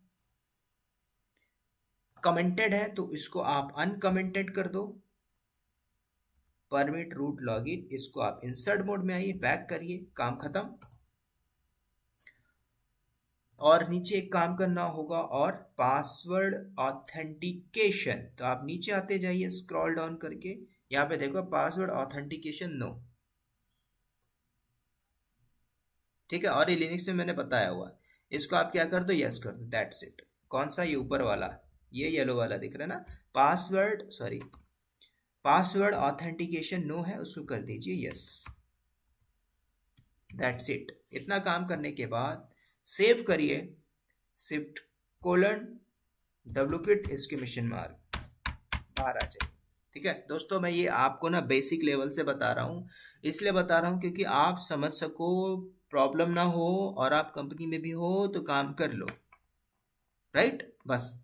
कमेंटेड है तो इसको आप अनकमेंटेड कर दो, परमिट रूट लॉगिन, इसको आप इंसर्ट मोड में आइए, बैक करिए, काम खत्म। और नीचे एक काम करना होगा, और पासवर्ड ऑथेंटिकेशन, तो आप नीचे आते जाइए स्क्रॉल डाउन करके, यहाँ पे देखो पासवर्ड ऑथेंटिकेशन नो, ठीक है। और ये लिनक्स में मैंने बताया हुआ, इसको आप क्या कर दो, यस कर दो, दैट्स इट। कौन सा, ये ऊपर वाला, ये येलो वाला दिख रहा है ना, password, sorry, password authentication no है, उसको कर दीजिए यस, दैट्स इट। इतना काम करने के बाद सेव करिए, shift colon duplicate exclamation mark, बाहर आ जाए, ठीक है। दोस्तों मैं ये आपको ना बेसिक लेवल से बता रहा हूँ, इसलिए बता रहा हूँ क्योंकि आप समझ सको, प्रॉब्लम ना हो, और आप कंपनी में भी हो तो काम कर लो, राइट, बस।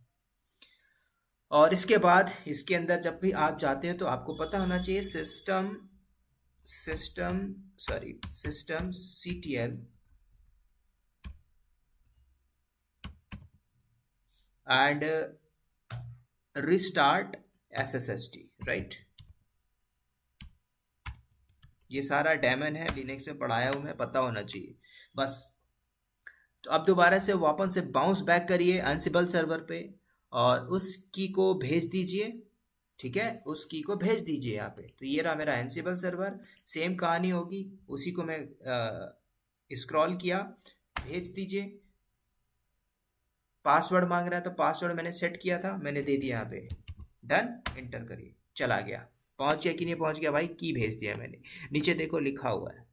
और इसके बाद इसके अंदर जब भी आप जाते हैं तो आपको पता होना चाहिए system ctl and restart sshd, right. ये सारा डेमन है, लिनक्स में पढ़ाया हुआ है, पता होना चाहिए बस। तो अब दोबारा से वापस से बाउंस बैक करिए एंसिबल सर्वर पे, और उस की को भेज दीजिए, ठीक है, उस की को भेज दीजिए यहाँ पे। तो ये रहा मेरा एंसिबल सर्वर, सेम कहानी होगी, उसी को मैं स्क्रॉल किया, भेज दीजिए। पासवर्ड मांग रहा है तो पासवर्ड मैंने सेट किया था, मैंने दे दिया यहाँ पे, डन, एंटर करिए, चला गया। पहुंच गया कि नहीं पहुंच गया भाई, की भेज दिया मैंने, नीचे देखो लिखा हुआ है,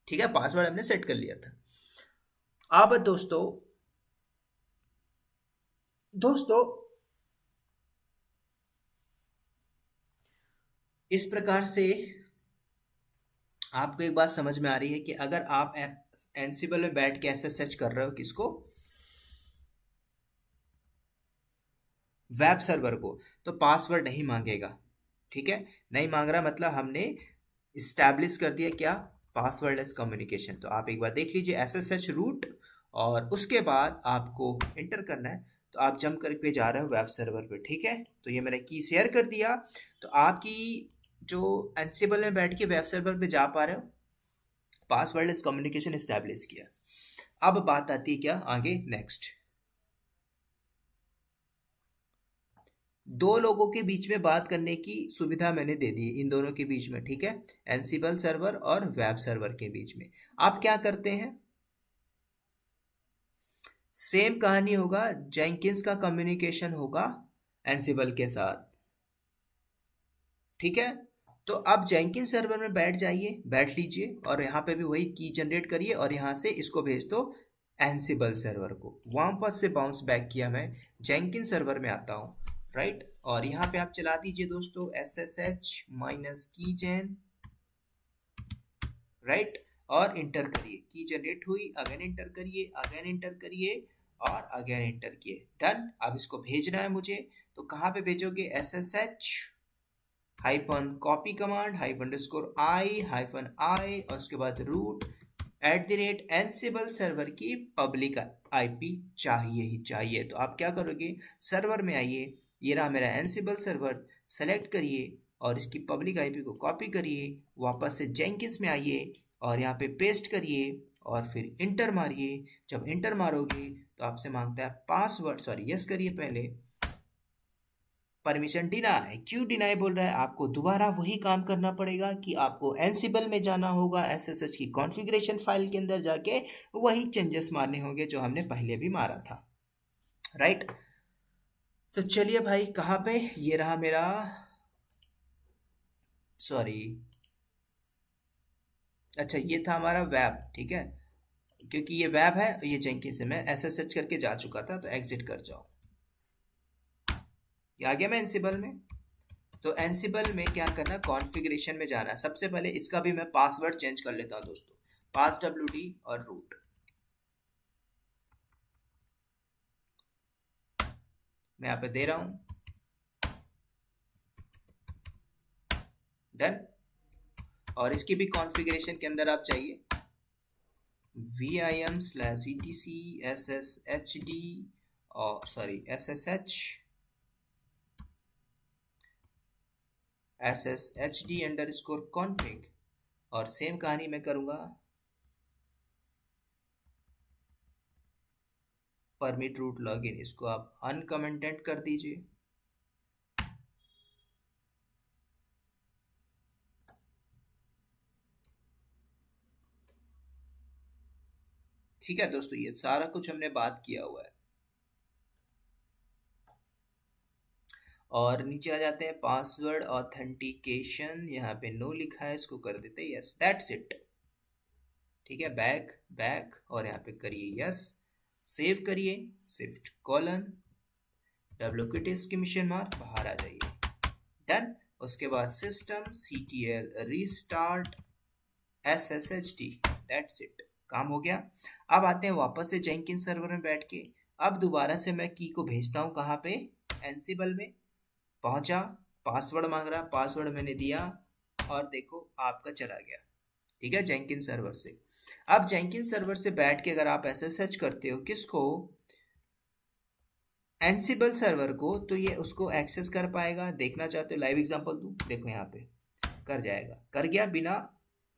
ठीक है, पासवर्ड हमने सेट कर लिया था। अब दोस्तों इस प्रकार से आपको एक बात समझ में आ रही है कि अगर आप एनसिबल में बैठ के ऐसे सर्च कर रहे हो किसको, वेब सर्वर को, तो पासवर्ड नहीं मांगेगा, ठीक है। नहीं मांग रहा मतलब हमने इस्टेब्लिश कर दिया क्या, पासवर्डलेस कम्युनिकेशन। तो आप एक बार देख लीजिए SSH रूट, और उसके बाद आपको एंटर करना है, तो आप जंप करके जा रहे हो वेब सर्वर पे, ठीक है। तो ये मैंने की शेयर कर दिया, तो आपकी जो एंसिबल में बैठ के वेब सर्वर पे जा पा रहे हो, पासवर्डलेस कम्युनिकेशन इस्टेब्लिश किया। अब बात आती है क्या आगे, नेक्स्ट, दो लोगों के बीच में बात करने की सुविधा मैंने दे दी इन दोनों के बीच में, ठीक है, एंसिबल सर्वर और वेब सर्वर के बीच में। आप क्या करते हैं, सेम कहानी होगा, जेंकिंस का कम्युनिकेशन होगा एंसिबल के साथ, ठीक है। तो आप जेंकिंस सर्वर में बैठ जाइए, बैठ लीजिए, और यहाँ पे भी वही की जनरेट करिए, और यहाँ से इसको भेज दो एंसिबल सर्वर को। वापस से बाउंस बैक किया, मैं जेंकिंस सर्वर में आता हूँ, राइट। और यहाँ पे आप चला दीजिए दोस्तों SSH -keygen, राइट। और इंटर करिए, की जनरेट हुई, अगेन इंटर करिए, अगेन इंटर करिए और अगेन इंटर किए, डन। अब इसको भेजना है मुझे, तो कहाँ पे भेजोगे, SSH hyphen copy command -i और उसके बाद रूट @Ansible सर्वर की पब्लिक IP चाहिए ही चाहिए। तो आप क्या करोगे, सर्वर में आइए, ये रहा मेरा Ansible सर्वर, सेलेक्ट करिए और इसकी पब्लिक IP को कॉपी करिए, वापस से जेंकिंस में आइए और यहाँ पे पेस्ट करिए और फिर इंटर मारिए। जब इंटर मारोगे तो आपसे मांगता है पासवर्ड, सॉरी यस करिए पहले, परमिशन डिनाई। क्यों डिनाई बोल रहा है, आपको दोबारा वही काम करना पड़ेगा कि आपको एनसिबल में जाना होगा, SSH की कॉन्फ़िगरेशन फाइल के अंदर जाके वही चेंजेस मारने होंगे जो हमने पहले भी मारा था, राइट। तो चलिए भाई, कहाँ पे, ये रहा मेरा, सॉरी, अच्छा ये था हमारा वेब, ठीक है, क्योंकि ये वेब है, ये जेंकिंस से मैं SSH करके जा चुका था, तो एग्जिट कर जाओ। ये आ गया मैं एनसिबल में। तो एनसिबल में क्या करना, कॉन्फ़िगरेशन में जाना है। सबसे पहले इसका भी मैं पासवर्ड चेंज कर लेता हूँ दोस्तों, passwd और रूट, मैं यहाँ पे दे रहा हूँ, डन। और इसकी भी कॉन्फ़िगरेशन के अंदर आप चाहिए vim/etc/sshd और सॉरी sshd_config और सेम कहानी मैं करूँगा, परमिट रूट लॉगिन, इसको आप अनकमेंटेड कर दीजिए। ठीक है दोस्तों, ये सारा कुछ हमने बात किया हुआ है। और नीचे आ जाते हैं, पासवर्ड ऑथेंटिकेशन, यहाँ पे नो लिखा है, इसको कर देते हैं यस, दैट्स इट। ठीक है, बैक बैक और यहाँ पे करिए यस, सेव करिए, शिफ्ट कॉलन WQTS की मिशन मार, बाहर आ जाइए, डन। उसके बाद system CTL restart SSHD, that's it, काम हो गया। अब आते हैं वापस से जेंकिंस सर्वर में बैठ के, अब दोबारा से मैं की को भेजता हूँ कहाँ पे, एनसिबल में, पहुंचा, पासवर्ड मांग रहा, पासवर्ड मैंने दिया और देखो आपका चला गया, ठीक है, जेंकिंस सर्वर से। अब जेंकिंस सर्वर से बैठ के अगर आप SSH करते हो किसको, एनसिबल सर्वर को, तो ये उसको एक्सेस कर पाएगा। देखना चाहते हो लाइव एग्जांपल दूं, देखो यहाँ पे कर जाएगा, कर गया बिना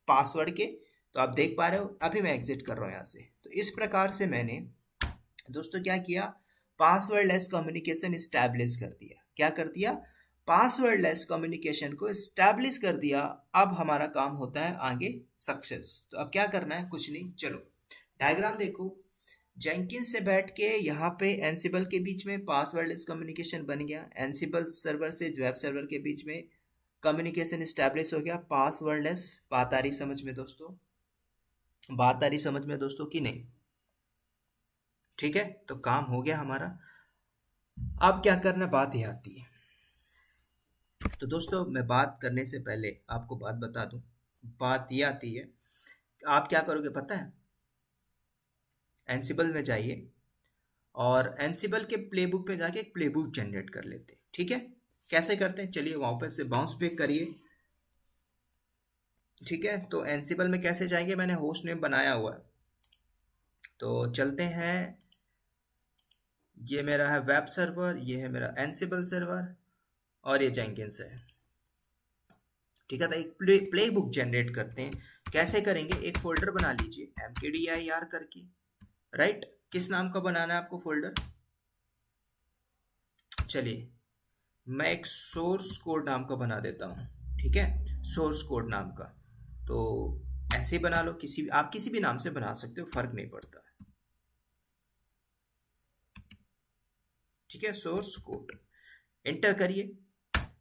पासवर्ड के, तो आप देख पा रहे हो। अभी मैं एग्जिट कर रहा हूँ यहाँ से। तो इस प्रकार से मैंने दोस्तों क्या किया, पासवर्ड लेस कम्युनिकेशन इस्टेब्लिश कर दिया। क्या कर दिया, पासवर्ड लेस कम्युनिकेशन को इस्टेब्लिश कर दिया। अब हमारा काम होता है आगे सक्सेस। तो अब क्या करना है, कुछ नहीं, चलो डायग्राम देखो। जेंकिंस से बैठ के यहाँ पे एनसिबल के बीच में पासवर्ड लेस कम्युनिकेशन बन गया, एनसिबल सर्वर से वेब सर्वर के बीच में कम्युनिकेशन इस्टेब्लिश हो गया, पासवर्ड लेस। बात आ रही समझ में दोस्तों, बात आ रही समझ में दोस्तों कि नहीं, ठीक है, तो काम हो गया हमारा। अब क्या करना, बात ये आती है। तो दोस्तों मैं बात करने से पहले आपको बात बता दूं, बात ये आती है, आप क्या करोगे पता है, एनसिबल में जाइए और एनसिबल के प्लेबुक पे जाके एक प्लेबुक जनरेट कर लेते हैं, ठीक है। कैसे करते हैं, चलिए वापस से बाउंस बैक करिए, ठीक है। तो एनसिबल में कैसे जाएंगे, मैंने होस्ट नेम बनाया हुआ है, तो चलते हैं। ये मेरा है वेब सर्वर, ये है मेरा एनसिबल सर्वर और ये जेंकिंस है, ठीक है। तो एक प्ले बुक जनरेट करते हैं। कैसे करेंगे, एक फोल्डर बना लीजिए mkdir करके, राइट। किस नाम का बनाना है आपको फोल्डर, चलिए मैं एक सोर्स कोड नाम का बना देता हूँ, ठीक है, सोर्स कोड नाम का। तो ऐसे ही बना लो, किसी भी आप किसी भी नाम से बना सकते हो, फर्क नहीं पड़ता, ठीक है। सोर्स कोड एंटर करिए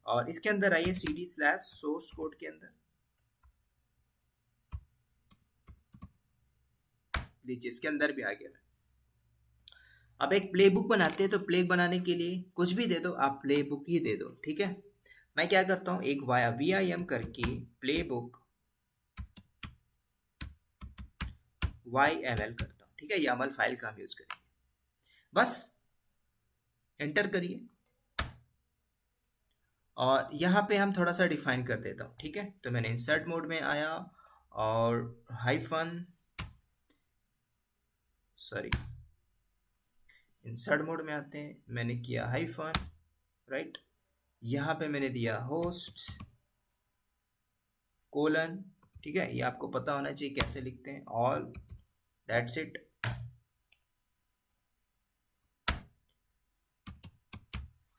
और इसके अंदर आइए cd/सोर्स कोड के अंदर लीजिए, इसके अंदर भी आ गया। अब एक प्ले बुक बनाते हैं, तो प्ले बनाने के लिए कुछ भी दे दो, आप प्ले बुक ही दे दो, ठीक है। मैं क्या करता हूँ, एक vim करके प्ले बुक YML करता हूँ, ठीक है, YAML फाइल का हम यूज करेंगे। बस एंटर करिए और यहाँ पे हम थोड़ा सा डिफाइन कर देता हूँ, ठीक है। तो मैंने इंसर्ट मोड में आया और हाइफन, सॉरी इंसर्ट मोड में आते हैं, मैंने किया हाइफन, राइट। यहाँ पे मैंने दिया होस्ट कोलन, ठीक है, ये आपको पता होना चाहिए कैसे लिखते हैं, ऑल, दैट्स इट।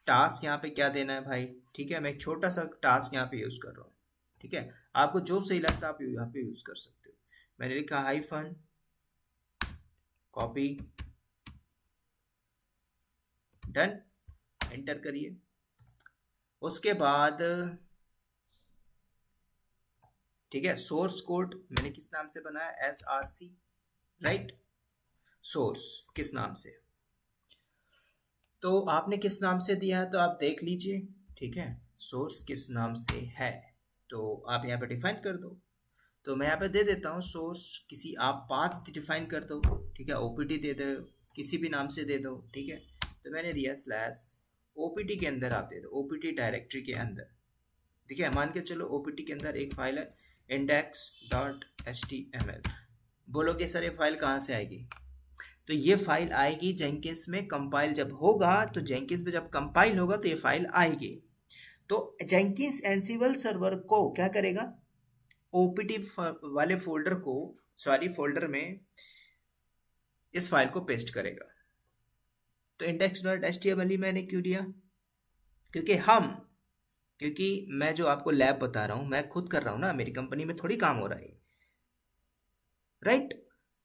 टास्क यहाँ पे क्या देना है भाई, ठीक है, मैं एक छोटा सा टास्क यहाँ पे यूज कर रहा हूँ, ठीक है, आपको जो सही लगता है आप यहाँ पे यूज कर सकते हो। मैंने लिखा हाइफन कॉपी, डन, एंटर करिए। उसके बाद ठीक है, सोर्स कोड मैंने किस नाम से बनाया, SRC, राइट। सोर्स किस नाम से, तो आपने किस नाम से दिया है तो आप देख लीजिए, ठीक है, सोर्स किस नाम से है तो आप यहाँ पे डिफाइन कर दो। तो मैं यहाँ पे दे देता हूँ सोर्स, किसी आप पाथ डिफाइन कर दो, ठीक है, OPT दे दो, किसी भी नाम से दे दो, ठीक है। तो मैंने दिया स्लैश OPT के अंदर आप दे दो, OPT डायरेक्टरी के अंदर, ठीक है। मान के चलो OPT के अंदर एक फाइल है index.html, बोलोगे सर ये फाइल कहाँ से आएगी, तो ये फाइल आएगी जेंकिंस में, कंपाइल जब होगा तो जेंकिंस में जब कंपाइल होगा तो ये फाइल आएगी। तो जेंकिंस एंसिबल सर्वर को क्या करेगा, OPT वाले फोल्डर को, सॉरी फोल्डर में इस फाइल को पेस्ट करेगा। तो index.html ही मैंने क्यों दिया, क्योंकि मैं जो आपको लैब बता रहा हूँ मैं खुद कर रहा हूँ ना, मेरी कंपनी में थोड़ी काम हो रहा है, राइट।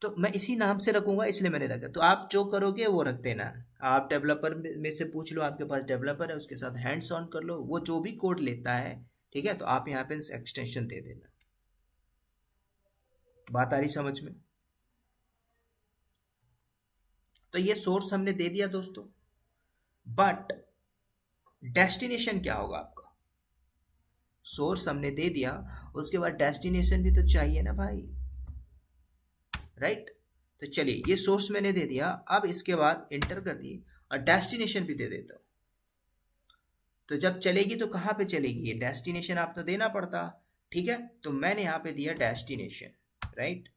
तो मैं इसी नाम से रखूंगा इसलिए मैंने रखा। तो आप जो करोगे वो रख देना, आप डेवलपर में से पूछ लो, आपके पास डेवलपर है उसके साथ हैंड्स ऑन कर लो, वो जो भी कोड लेता है, ठीक है, तो आप यहाँ पे एक्सटेंशन दे देना। बात आ रही समझ में, तो ये सोर्स हमने दे दिया दोस्तों, बट डेस्टिनेशन क्या होगा आपका, सोर्स हमने दे दिया, उसके बाद डेस्टिनेशन भी तो चाहिए ना भाई, राइट। तो चलिए ये सोर्स मैंने दे दिया, अब इसके बाद इंटर कर दिए और डेस्टिनेशन भी दे देता हूँ। तो जब चलेगी तो कहाँ पे चलेगी, ये डेस्टिनेशन आप तो देना पड़ता, ठीक है। तो मैंने यहाँ पे दिया डेस्टिनेशन, राइट,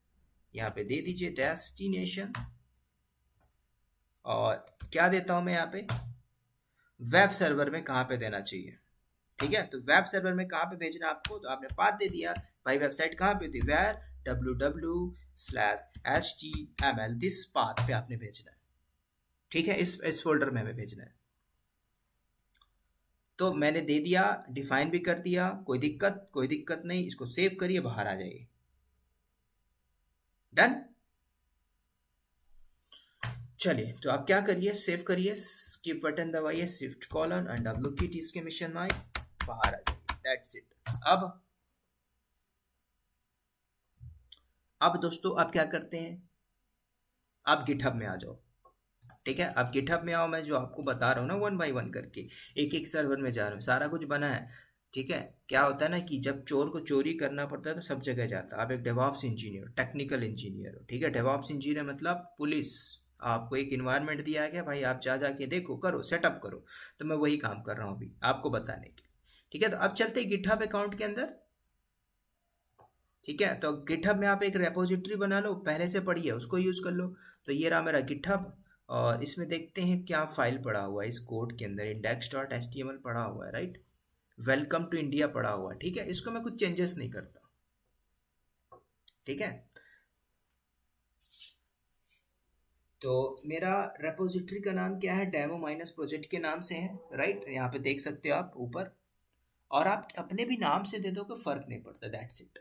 यहाँ पे दे दीजिए डेस्टिनेशन, और क्या देता हूँ मैं यहाँ पे, वेब सर्वर में कहाँ पे देना चाहिए, ठीक है। तो वेब सर्वर में कहाँ पे भेजना आपको, तो आपने पाथ दे दिया भाई, वेबसाइट कहाँ पे थी, वेयर www/html, दिस पाथ पे आपने भेजना है, ठीक है, इस फोल्डर में हमें भेजना है। तो मैंने दे दिया, डिफाइन भी कर दिया, कोई दिक्कत नहीं, इसको सेव करिए, बाहर आ जाइए, डन। चलिए तो आप क्या करिए, सेव करिए, स्किप बटन दबाइए, शिफ्ट कॉलन एंड W की इसके मिशन में बाहर आ जाइए, दैट्स इट। अब दोस्तों आप क्या करते हैं, आप गिटहब में आ जाओ, ठीक है, आप गिटहब में आओ, मैं जो आपको बता रहा हूँ ना 1 बाय 1 करके, एक एक सर्वर में जा रहा हूँ, सारा कुछ बना है, ठीक है। क्या होता है ना कि जब चोर को चोरी करना पड़ता है तो सब जगह जाता है, आप एक डेवऑप्स इंजीनियर, टेक्निकल इंजीनियर हो, ठीक है। डेवऑप्स इंजीनियर मतलब पुलिस, आपको एक इन्वायरमेंट दिया गया भाई, आप जा के देखो, करो, सेटअप करो, तो मैं वही काम कर रहा हूँ अभी आपको बताने के लिए, ठीक है। तो अब चलते गिटहब अकाउंट के अंदर, ठीक है। तो गिटहब में आप एक रेपोजिटरी बना लो, पहले से पड़ी है उसको यूज कर लो। तो ये रहा मेरा गिटहब, और इसमें देखते हैं क्या फाइल पड़ा हुआ है, इस कोड के अंदर index.html पड़ा हुआ है, राइट, वेलकम टू इंडिया पड़ा हुआ है, ठीक है। इसको मैं कुछ चेंजेस नहीं करता, ठीक है। तो मेरा रेपोजिटरी का नाम क्या है, डेमो माइनस प्रोजेक्ट के नाम से है, राइट, यहाँ पे देख सकते हो आप ऊपर, और आप अपने भी नाम से दे दो, कोई फर्क नहीं पड़ता, दैट्स इट।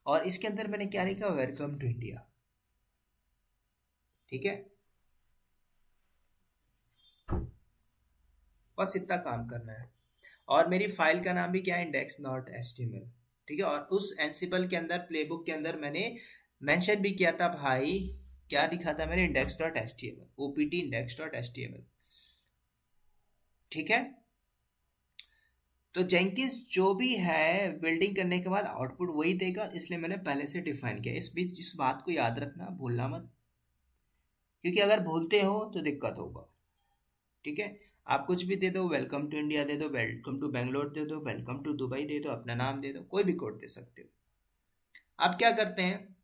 और इसके अंदर मैंने क्या लिखा, वेलकम टू इंडिया, ठीक है। बस इतना काम करना है, और मेरी फाइल का नाम भी क्या है, index.html, ठीक है। और उस एंसिबल के अंदर, प्लेबुक के अंदर मैंने मेंशन भी किया था भाई, क्या लिखा था मैंने, index.html, OPT index.html, ठीक है। तो जेंकिंस जो भी है बिल्डिंग करने के बाद आउटपुट वही देगा, इसलिए मैंने पहले से डिफाइन किया। इस बीच इस बात को याद रखना, भूलना मत, क्योंकि अगर भूलते हो तो दिक्कत होगा। ठीक है, आप कुछ भी दे दो, वेलकम टू इंडिया दे दो, वेलकम टू बेंगलोर दे दो, वेलकम टू दुबई दे दो, अपना नाम दे दो, कोई भी कोड दे सकते हो। आप क्या करते हैं,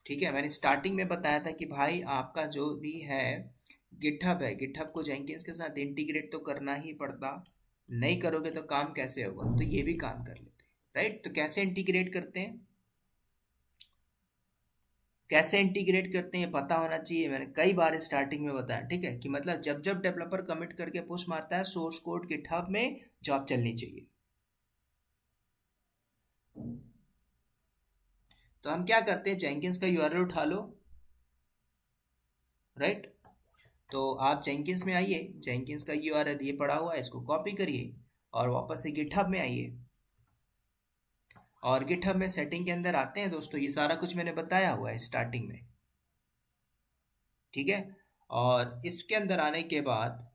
ठीक है, मैंने स्टार्टिंग में बताया था कि भाई आपका जो भी है गिटहब है, गिटहब को जेंकिंस के साथ इंटीग्रेट तो करना ही पड़ता, नहीं करोगे तो काम कैसे होगा, तो ये भी काम कर लेते हैं। राइट, तो कैसे इंटीग्रेट करते हैं, कैसे इंटीग्रेट करते हैं ये पता होना चाहिए, मैंने कई बार स्टार्टिंग में बताया। ठीक है, कि मतलब जब जब डेवलपर कमिट करके पुश मारता है सोर्स कोड गिटहब में जॉब चलनी चाहिए। तो हम क्या करते हैं, जेंकिंस का यूआरएल उठा लो। राइट, तो आप जेंकिंस में आइए, जेंकिंस का यूआरएल ये पड़ा हुआ है, इसको कॉपी करिए और वापस से गिटहब में आइए, और गिटहब में सेटिंग के अंदर आते हैं दोस्तों, ये सारा कुछ मैंने बताया हुआ है स्टार्टिंग में। ठीक है, और इसके अंदर आने के बाद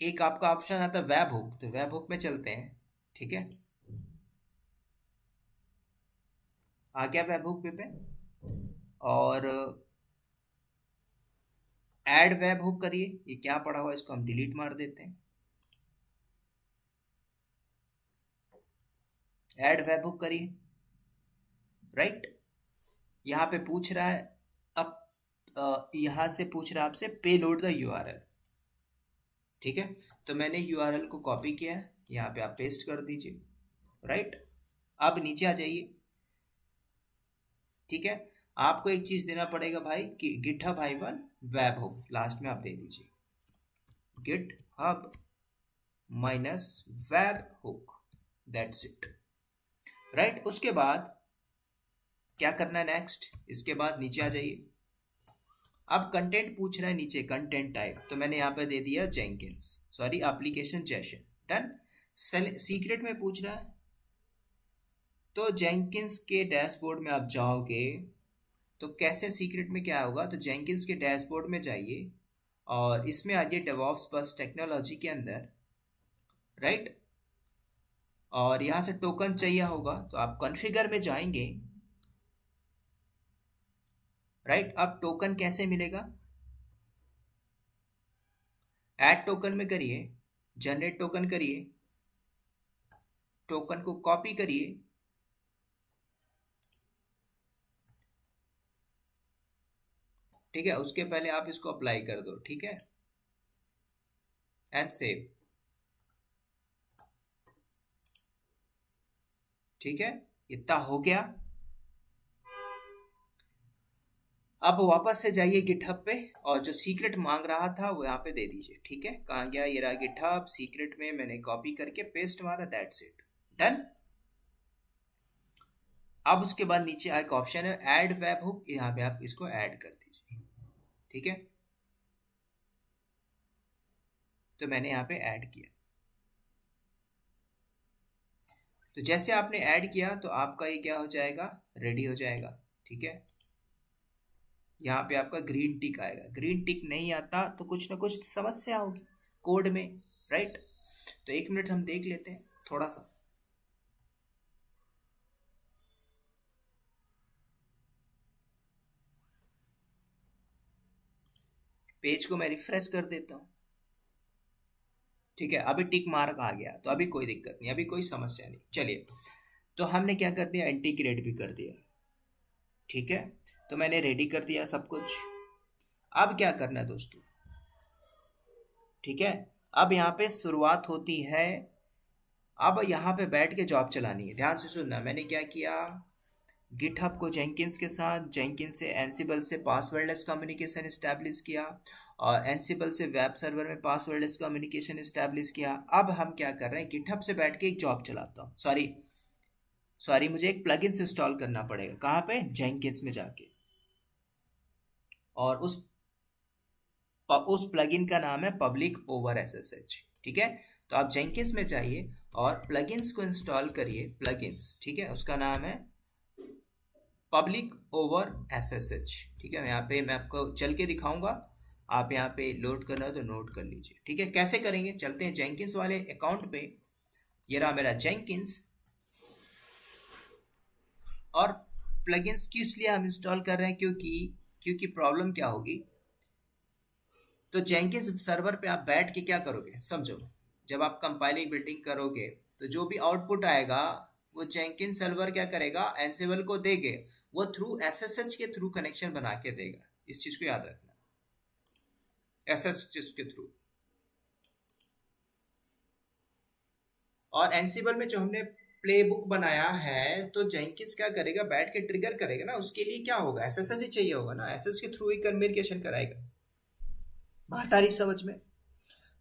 एक आपका ऑप्शन आता है वेब हुक, तो वेब हुक में चलते हैं। ठीक है, आ गया वेब हुक पे और ऐड वेब हुक करिए। ये क्या पड़ा हुआ है, इसको हम डिलीट मार देते हैं। ऐड वेब हुक करिए। राइट, यहाँ पे पूछ रहा है, अब यहाँ से पूछ रहा है आपसे पे लोड द यूआरएल। ठीक है, तो मैंने यूआरएल को कॉपी किया है, यहाँ पे आप पेस्ट कर दीजिए। राइट, अब नीचे आ जाइए। ठीक है, आपको एक चीज देना पड़ेगा भाई कि GitHub hyphen web hook last में आप दे दीजिए, GitHub minus web hook, that's it. Right, उसके बाद क्या करना है नेक्स्ट, इसके बाद नीचे आ जाइए। अब कंटेंट पूछ रहा है नीचे, कंटेंट टाइप, तो मैंने यहाँ पे दे दिया Jenkins, sorry application session, done. Secret में पूछ रहा है, तो जेंकिंस के डैशबोर्ड में आप जाओगे तो कैसे, सीक्रेट में क्या होगा, तो जेंकिंस के डैशबोर्ड में जाइए और इसमें आइए डेवऑप्स बस टेक्नोलॉजी के अंदर। राइट, और यहाँ से टोकन चाहिए होगा, तो आप कॉन्फ़िगर में जाएंगे। राइट, अब टोकन कैसे मिलेगा, ऐड टोकन में करिए, जनरेट टोकन करिए, टोकन को कॉपी करिए, ठीक है, उसके पहले आप इसको अप्लाई कर दो। ठीक है, एंड सेव। ठीक है, इतना हो गया। अब वापस से जाइए गिटहब पे और जो सीक्रेट मांग रहा था वो यहाँ पे दे दीजिए। ठीक है, कहाँ गया, ये रहा गिटहब, सीक्रेट में मैंने कॉपी करके पेस्ट मारा, दैट्स इट, डन। अब उसके बाद नीचे एक ऑप्शन है ऐड वेब हुक, यहाँ पे आप इसको ऐड कर दीजिए। ठीक है, तो मैंने यहाँ पे ऐड किया। तो जैसे आपने ऐड किया तो आपका ये क्या हो जाएगा, रेडी हो जाएगा। ठीक है, यहाँ पे आपका ग्रीन टिक आएगा, ग्रीन टिक नहीं आता तो कुछ ना कुछ समस्या होगी कोड में। राइट, तो एक मिनट हम देख लेते हैं थोड़ा सा। पेज को मैं रिफ्रेश कर देता हूँ। ठीक है, अभी टिक मार्क आ गया, तो अभी कोई दिक्कत नहीं, अभी कोई समस्या नहीं। चलिए, तो हमने क्या कर दिया, इंटीग्रेट भी कर दिया। ठीक है, तो मैंने रेडी कर दिया सब कुछ। अब क्या करना है दोस्तों, ठीक है, अब यहाँ पे शुरुआत होती है, अब यहाँ पे बैठ के जॉब चलानी है। ध्यान से सुनना, मैंने क्या किया, गिटहब को जेंकिंस के साथ, जेंकिंस से एनसिबल से पासवर्डलेस कम्युनिकेशन इस्टेब्लिश किया, और एनसिबल से वेब सर्वर में पासवर्डलेस कम्युनिकेशन इस्टेब्लिश किया। अब हम क्या कर रहे हैं, गिटहब से बैठ के एक जॉब चलाता हूँ, सॉरी मुझे एक प्लगइन्स इंस्टॉल करना पड़ेगा, कहाँ पे, जेंकिंस में जाके, और उस प्लगइन का नाम है पब्लिक ओवर एसएसएच। ठीक है, तो आप जेंकिंस में जाइए और प्लगइन्स को इंस्टॉल करिए, प्लगइन्स, ठीक है, उसका नाम है पब्लिक ओवर एसएसएच। ठीक है, यहाँ पे मैं आपको चल के दिखाऊंगा, आप यहाँ पे लोड करना हो तो नोट कर लीजिए। ठीक है, कैसे करेंगे, चलते हैं जेंकिंस वाले अकाउंट पे। ये रहा मेरा जेंकिंस। और प्लगइन्स की इसलिए हम इंस्टॉल कर रहे हैं क्योंकि प्रॉब्लम क्या होगी, तो जेंकिंस सर्वर पे आप बैठ के क्या करोगे समझो। जब आप कंपाइलिंग बिल्डिंग करोगे तो जो भी आउटपुट आएगा वो जेंकिंस सर्वर क्या करेगा, एनसेबल को देगे, वो थ्रू एसएसएच के थ्रू कनेक्शन बना के देगा। इस चीज को याद रखना, एसएसएच के थ्रू। और एनसिबल में जो हमने प्लेबुक बनाया है, तो जेंकिंस क्या करेगा, बैठ के ट्रिगर करेगा ना, उसके लिए क्या होगा, एसएसएच ही चाहिए होगा ना, एसएसएच के थ्रू ही कम्युनिकेशन कराएगा। बात आ रही समझ में।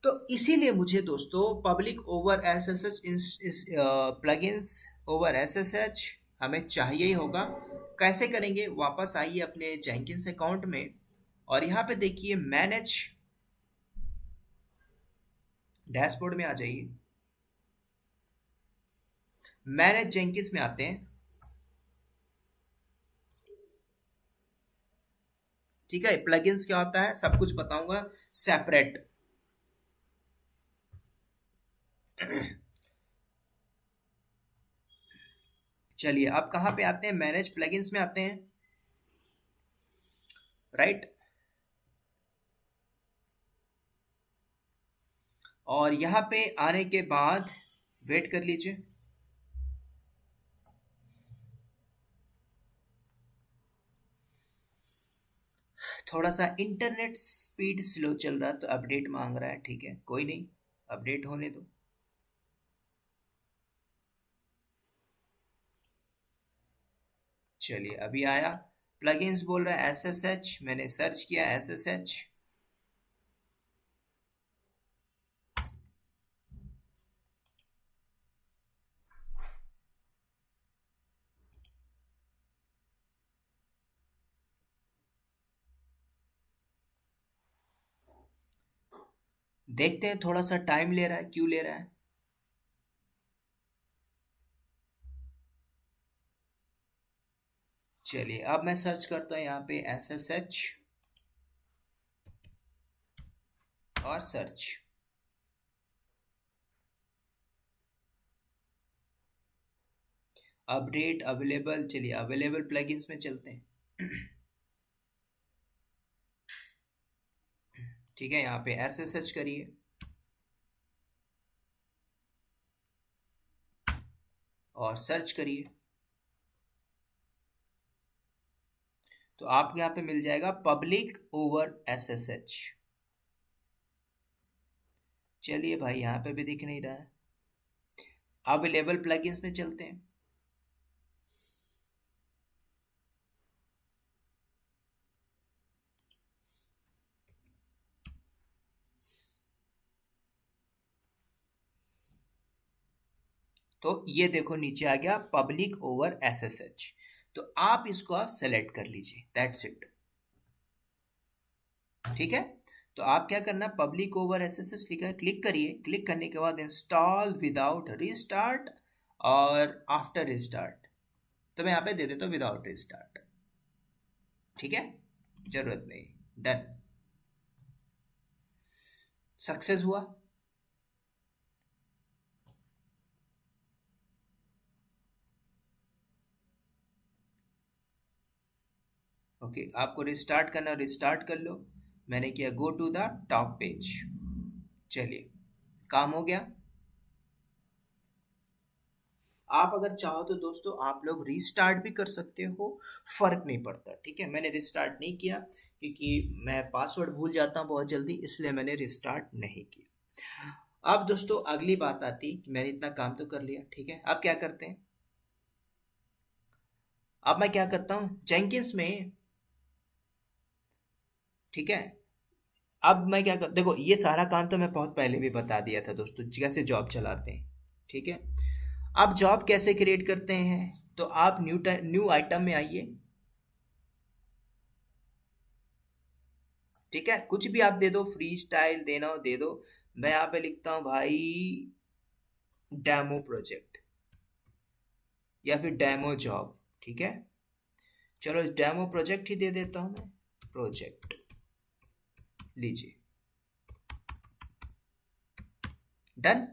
तो इसीलिए मुझे दोस्तों public over SSH plugins over SSH हमें चाहिए ही होगा। कैसे करेंगे, वापस आइए अपने जेंकिंस अकाउंट में और यहाँ पे देखिए मैनेज डैशबोर्ड में आ जाइए। मैनेज जेंकिंस में आते हैं। ठीक है, प्लगइन्स क्या होता है सब कुछ बताऊंगा सेपरेट। चलिए अब कहाँ पे आते हैं, मैनेज प्लगइन्स में आते हैं, राइट। और यहाँ पे आने के बाद वेट कर लीजिए। थोड़ा सा इंटरनेट स्पीड स्लो चल रहा है तो अपडेट मांग रहा है, ठीक है कोई नहीं, अपडेट होने दो। चलिए अभी आया, प्लगइन्स बोल रहा है एसएसएच, मैंने सर्च किया एसएसएच। देखते हैं, थोड़ा सा टाइम ले रहा है, क्यों ले रहा है। चलिए अब मैं सर्च करता हूँ यहाँ पे एसएसएच और सर्च। अपडेट अवेलेबल, चलिए अवेलेबल प्लगइन्स में चलते हैं। ठीक है, यहाँ पे एसएसएच करिए और सर्च करिए, तो आपको यहाँ पे मिल जाएगा पब्लिक ओवर एसएसएच। चलिए भाई यहाँ पे भी दिख नहीं रहा है, अवेलेबल प्लगइन्स में चलते हैं। तो ये देखो नीचे आ गया पब्लिक ओवर एसएसएच, तो आप इसको आप सेलेक्ट कर लीजिए, दैट्स इट। ठीक है, तो आप क्या करना, पब्लिक ओवर एसएसएच लिखा है, क्लिक करिए, क्लिक करने के बाद इंस्टॉल विदाउट रिस्टार्ट और आफ्टर रिस्टार्ट, तो मैं यहाँ पे दे देता हूँ विदाउट रिस्टार्ट। ठीक है, जरूरत नहीं, डन, सक्सेस हुआ। ओके आपको रिस्टार्ट करना, रिस्टार्ट कर लो, मैंने किया go to the top page. चलिए काम हो गया। आप अगर चाहो तो दोस्तों आप लोग रिस्टार्ट भी कर सकते हो, फर्क नहीं पड़ता। ठीक है, मैंने रिस्टार्ट नहीं किया क्योंकि मैं पासवर्ड भूल जाता हूँ बहुत जल्दी, इसलिए मैंने रिस्टार्ट नहीं किया। अब दोस्तों अगली बात आती कि मैंने इतना काम तो कर लिया, ठीक है अब क्या करते हैं, अब मैं क्या करता हूँ जेंकिंस में। ठीक है, अब मैं क्या कर, देखो ये सारा काम तो मैं बहुत पहले भी बता दिया था दोस्तों, कैसे जॉब चलाते हैं। ठीक है, अब जॉब कैसे क्रिएट करते हैं, तो आप न्यू आइटम में आइए। ठीक है, कुछ भी आप दे दो, फ्री स्टाइल देना हो दे दो। मैं यहाँ पे लिखता हूँ भाई डेमो प्रोजेक्ट या फिर डेमो जॉब। ठीक है, चलो इस डेमो प्रोजेक्ट ही दे देता हूँ मैं, प्रोजेक्ट लीजिए, डन।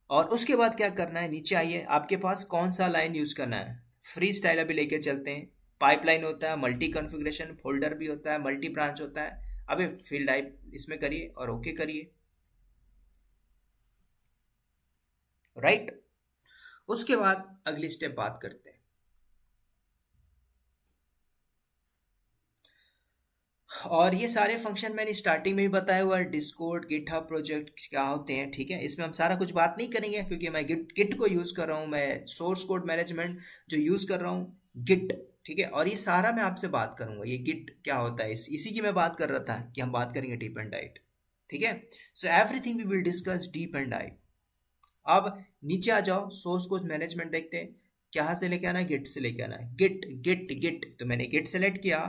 और उसके बाद क्या करना है, नीचे आइए, आपके पास कौन सा लाइन यूज करना है। फ्री स्टाइल अभी लेके चलते हैं। पाइपलाइन होता है, मल्टी कॉन्फ़िगरेशन, फोल्डर भी होता है, मल्टी ब्रांच होता है। अबे फील्ड टाइप इसमें करिए और ओके करिए, राइट। उसके बाद अगली स्टेप बात करते हैं। और ये सारे फंक्शन मैंने स्टार्टिंग में ही बताया हुआ है, डिस्कॉर्ड, गिटहब प्रोजेक्ट क्या होते हैं, ठीक है। इसमें हम सारा कुछ बात नहीं करेंगे क्योंकि मैं गिट को यूज़ कर रहा हूँ, मैं सोर्स कोड मैनेजमेंट जो यूज़ कर रहा हूँ गिट, ठीक है। और ये सारा मैं आपसे बात करूंगा, ये गिट क्या होता है, इसी की मैं बात कर रहा था कि हम बात करेंगे डीप एंड डाइट, ठीक है। So everything we will discuss deep and diet. अब नीचे आ जाओ, सोर्स कोड मैनेजमेंट देखते हैं। कहाँ से लेके आना है, गिट से लेके आना है, गिट गिट गिट। तो मैंने गिट सेलेक्ट किया,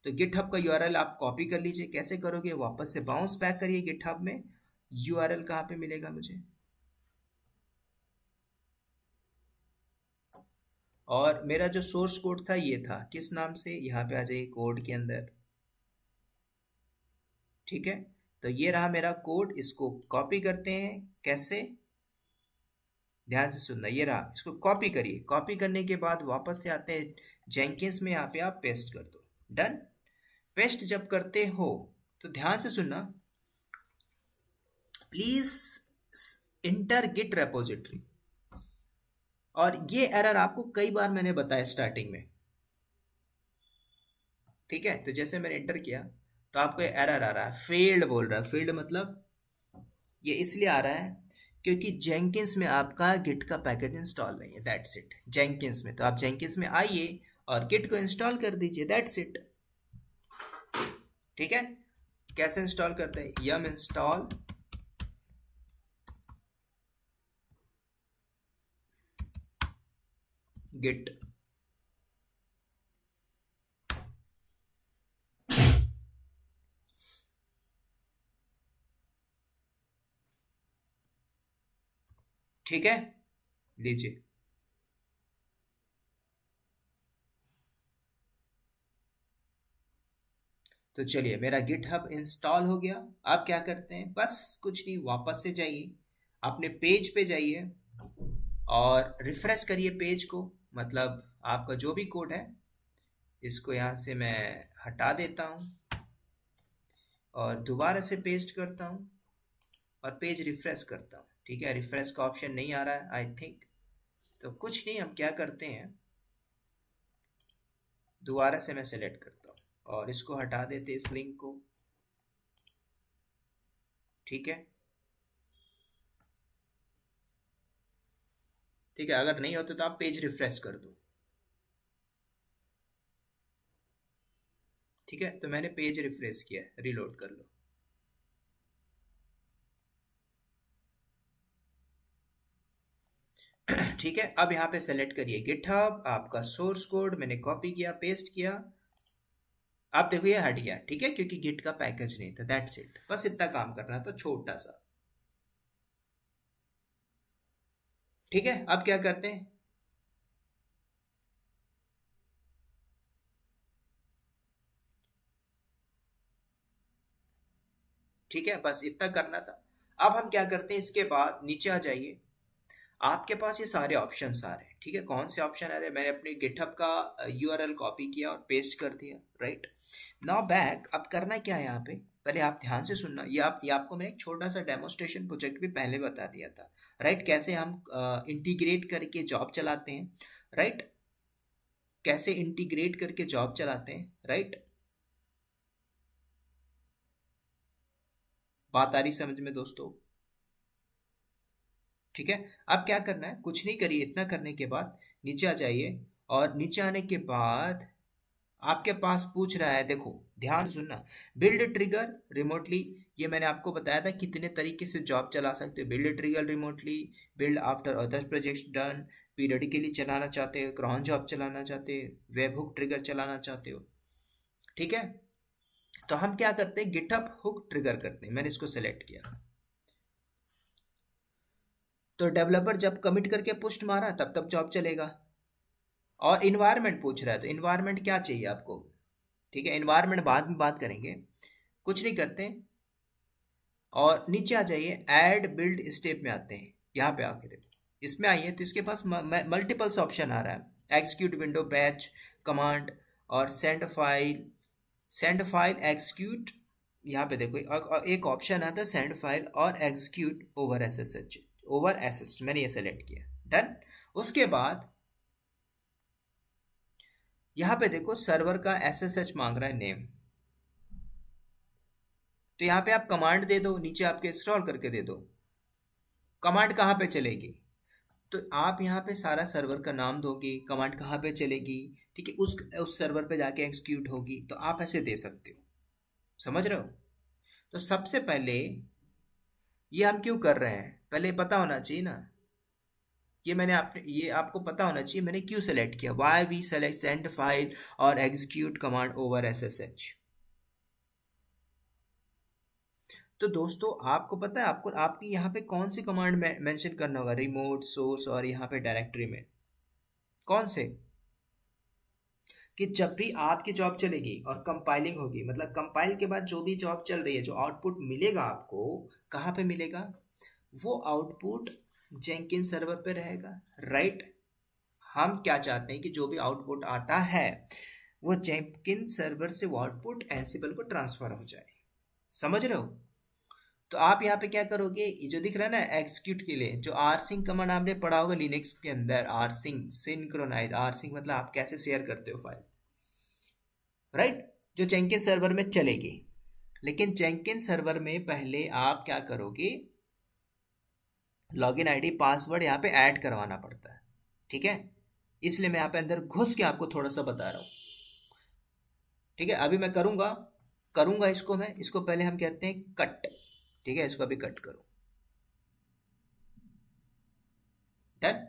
तो गिटहब का यूआरएल आप कॉपी कर लीजिए। कैसे करोगे, वापस से बाउंस बैक करिए गिटहब में। यूआरएल कहाँ पे मिलेगा मुझे, और मेरा जो सोर्स कोड था ये था, किस नाम से, यहाँ पे आ जाइए कोड के अंदर, ठीक है। तो ये रहा मेरा कोड, इसको कॉपी करते हैं। कैसे, ध्यान से सुनना, ये रहा, इसको कॉपी करिए। कॉपी करने के बाद वापस से आते हैं जेंकिंस में, यहाँ पे आप पेस्ट कर दो, डन। पेस्ट जब करते हो तो ध्यान से सुनना, प्लीज इंटर गिट रेपोजिटरी। और ये एरर आपको कई बार मैंने बताया स्टार्टिंग में, ठीक है। तो जैसे मैंने इंटर किया तो आपको एरर आ रहा है, फेल्ड बोल रहा है। फेल्ड मतलब ये इसलिए आ रहा है क्योंकि जेंकिंस में आपका गिट का पैकेज इंस्टॉल नहीं है, दैट्स इट। जेंकिंस में, तो आप जेंकिंस में आइए और गिट को इंस्टॉल कर दीजिए, दैट्स इट, ठीक है। कैसे इंस्टॉल करते हैं, यम इंस्टॉल गिट, ठीक है, लीजिए। तो चलिए, मेरा गिटहब इंस्टॉल हो गया। आप क्या करते हैं, बस कुछ नहीं, वापस से जाइए, अपने पेज पे जाइए और रिफ्रेश करिए पेज को। मतलब आपका जो भी कोड है, इसको यहाँ से मैं हटा देता हूँ और दोबारा से पेस्ट करता हूँ और पेज रिफ्रेश करता हूँ, ठीक है। रिफ्रेश का ऑप्शन नहीं आ रहा है आई थिंक, तो कुछ नहीं, हम क्या करते हैं, दोबारा से मैं सेलेक्ट करता हूँ और इसको हटा देते इस लिंक को, ठीक है। ठीक है, अगर नहीं होता तो आप पेज रिफ्रेश कर दो, ठीक है। तो मैंने पेज रिफ्रेश किया, रिलोड कर लो। ठीक है, अब यहाँ पे सेलेक्ट करिए गिटहब, आपका सोर्स कोड मैंने कॉपी किया, पेस्ट किया। आप देखो ये हट गया, ठीक है, क्योंकि गिट का पैकेज नहीं था, दैट्स इट। बस इतना काम करना था, छोटा सा, ठीक है। अब क्या करते हैं, ठीक है, बस इतना करना था। अब हम क्या करते हैं, इसके बाद नीचे आ जाइए, आपके पास ये सारे ऑप्शंस आ रहे हैं, ठीक है। कौन से ऑप्शन आ रहे हैं, मैंने अपने गिटहब का यूआरएल कॉपी किया और पेस्ट कर दिया, राइट। नाउ बैक, अब करना क्या है यहाँ पे, पहले आप ध्यान से सुनना। ये आपको मैंने एक छोटा सा डेमोस्ट्रेशन प्रोजेक्ट भी पहले बता दिया था, राइट। कैसे हम इंटीग्रेट करके जॉब चलाते हैं, राइट। कैसे इंटीग्रेट करके जॉब चलाते हैं, राइट। बात आ रही समझ में दोस्तों, ठीक है। अब क्या करना है, कुछ नहीं करिए, इतना करने के बाद नीचे आ जाइए। और नीचे आने के बाद आपके पास पूछ रहा है, देखो ध्यान से सुनना, बिल्ड ट्रिगर रिमोटली। ये मैंने आपको बताया था कितने तरीके से जॉब चला सकते हो, build trigger remotely, build after other projects done, periodically चलाना चाहते हो, क्रॉन जॉब चलाना चाहते हो, वेब हुक ट्रिगर चलाना चाहते हो, ठीक है। तो हम क्या करते हैं, गिटहब हुक ट्रिगर करते हैं। मैंने इसको सेलेक्ट किया, तो डेवलपर जब कमिट करके पुश मारा तब तब जॉब चलेगा। और इन्वायरमेंट पूछ रहा है, तो इन्वायरमेंट क्या चाहिए आपको, ठीक है। इन्वायरमेंट बाद में बात करेंगे, कुछ नहीं करते हैं और नीचे आ जाइए, ऐड बिल्ड स्टेप में आते हैं। यहाँ पे आके देखो, इसमें आइए तो इसके पास मल्टीपल्स ऑप्शन आ रहा है, एग्जीक्यूट विंडो, बैच कमांड और सेंड फाइल एग्जीक्यूट। यहाँ पे देखो एक ऑप्शन आता है सेंड फाइल और execute over SSH, over SS, मैंने ये सेलेक्ट किया, डन। उसके बाद यहाँ पे देखो सर्वर का एसएसएच मांग रहा है नेम, तो यहाँ पे आप कमांड दे दो, नीचे आपके स्क्रॉल करके दे दो। कमांड कहाँ पे चलेगी, तो आप यहाँ पे सारा सर्वर का नाम दोगे, कमांड कहाँ पे चलेगी, ठीक है, उस सर्वर पे जाके एग्जीक्यूट होगी, तो आप ऐसे दे सकते हो। समझ रहे हो? तो सबसे पहले ये हम क्यों कर रहे हैं, पहले पता होना चाहिए ना। ये आपको पता होना चाहिए मैंने क्यों सेलेक्ट किया, why we select send file और एग्जीक्यूट कमांड ओवर एसएसएच। तो दोस्तों आपको पता है, आपको आपकी यहाँ पे कौन सी कमांड मेंशन करना होगा, रिमोट, सोर्स और यहाँ पे डायरेक्टरी में कौन से, कि जब भी आपकी जॉब चलेगी और कंपाइलिंग होगी, मतलब कंपाइल के बाद जो भी जॉब चल रही है, जो आउटपुट मिलेगा आपको, कहाँ पे मिलेगा, वो आउटपुट जेंकिन सर्वर पे रहेगा, राइट। हम क्या चाहते हैं कि जो भी आउटपुट आता है वो जेंकिन सर्वर से वो आउटपुट एनसिबल को ट्रांसफर हो जाए। समझ रहे हो? तो आप यहाँ पे क्या करोगे, ये जो दिख रहा है ना एग्जीक्यूट के लिए, जो आरसिंग कमांड आपने पढ़ा होगा लिनक्स के अंदर, आरसिंग सिंक्रोनाइज, आरसिंग मतलब आप कैसे शेयर करते हो फाइल, राइट, जो जेंकिन सर्वर में चलेगी। लेकिन जेंकिन सर्वर में पहले आप क्या करोगे, लॉगिन आईडी पासवर्ड यहाँ पे ऐड करवाना पड़ता है, ठीक है, इसलिए मैं यहाँ पे अंदर घुस के आपको थोड़ा सा बता रहा हूँ, ठीक है। अभी मैं करूँगा करूँगा इसको, मैं इसको पहले हम कहते हैं कट, ठीक है, इसको अभी कट करो, डन।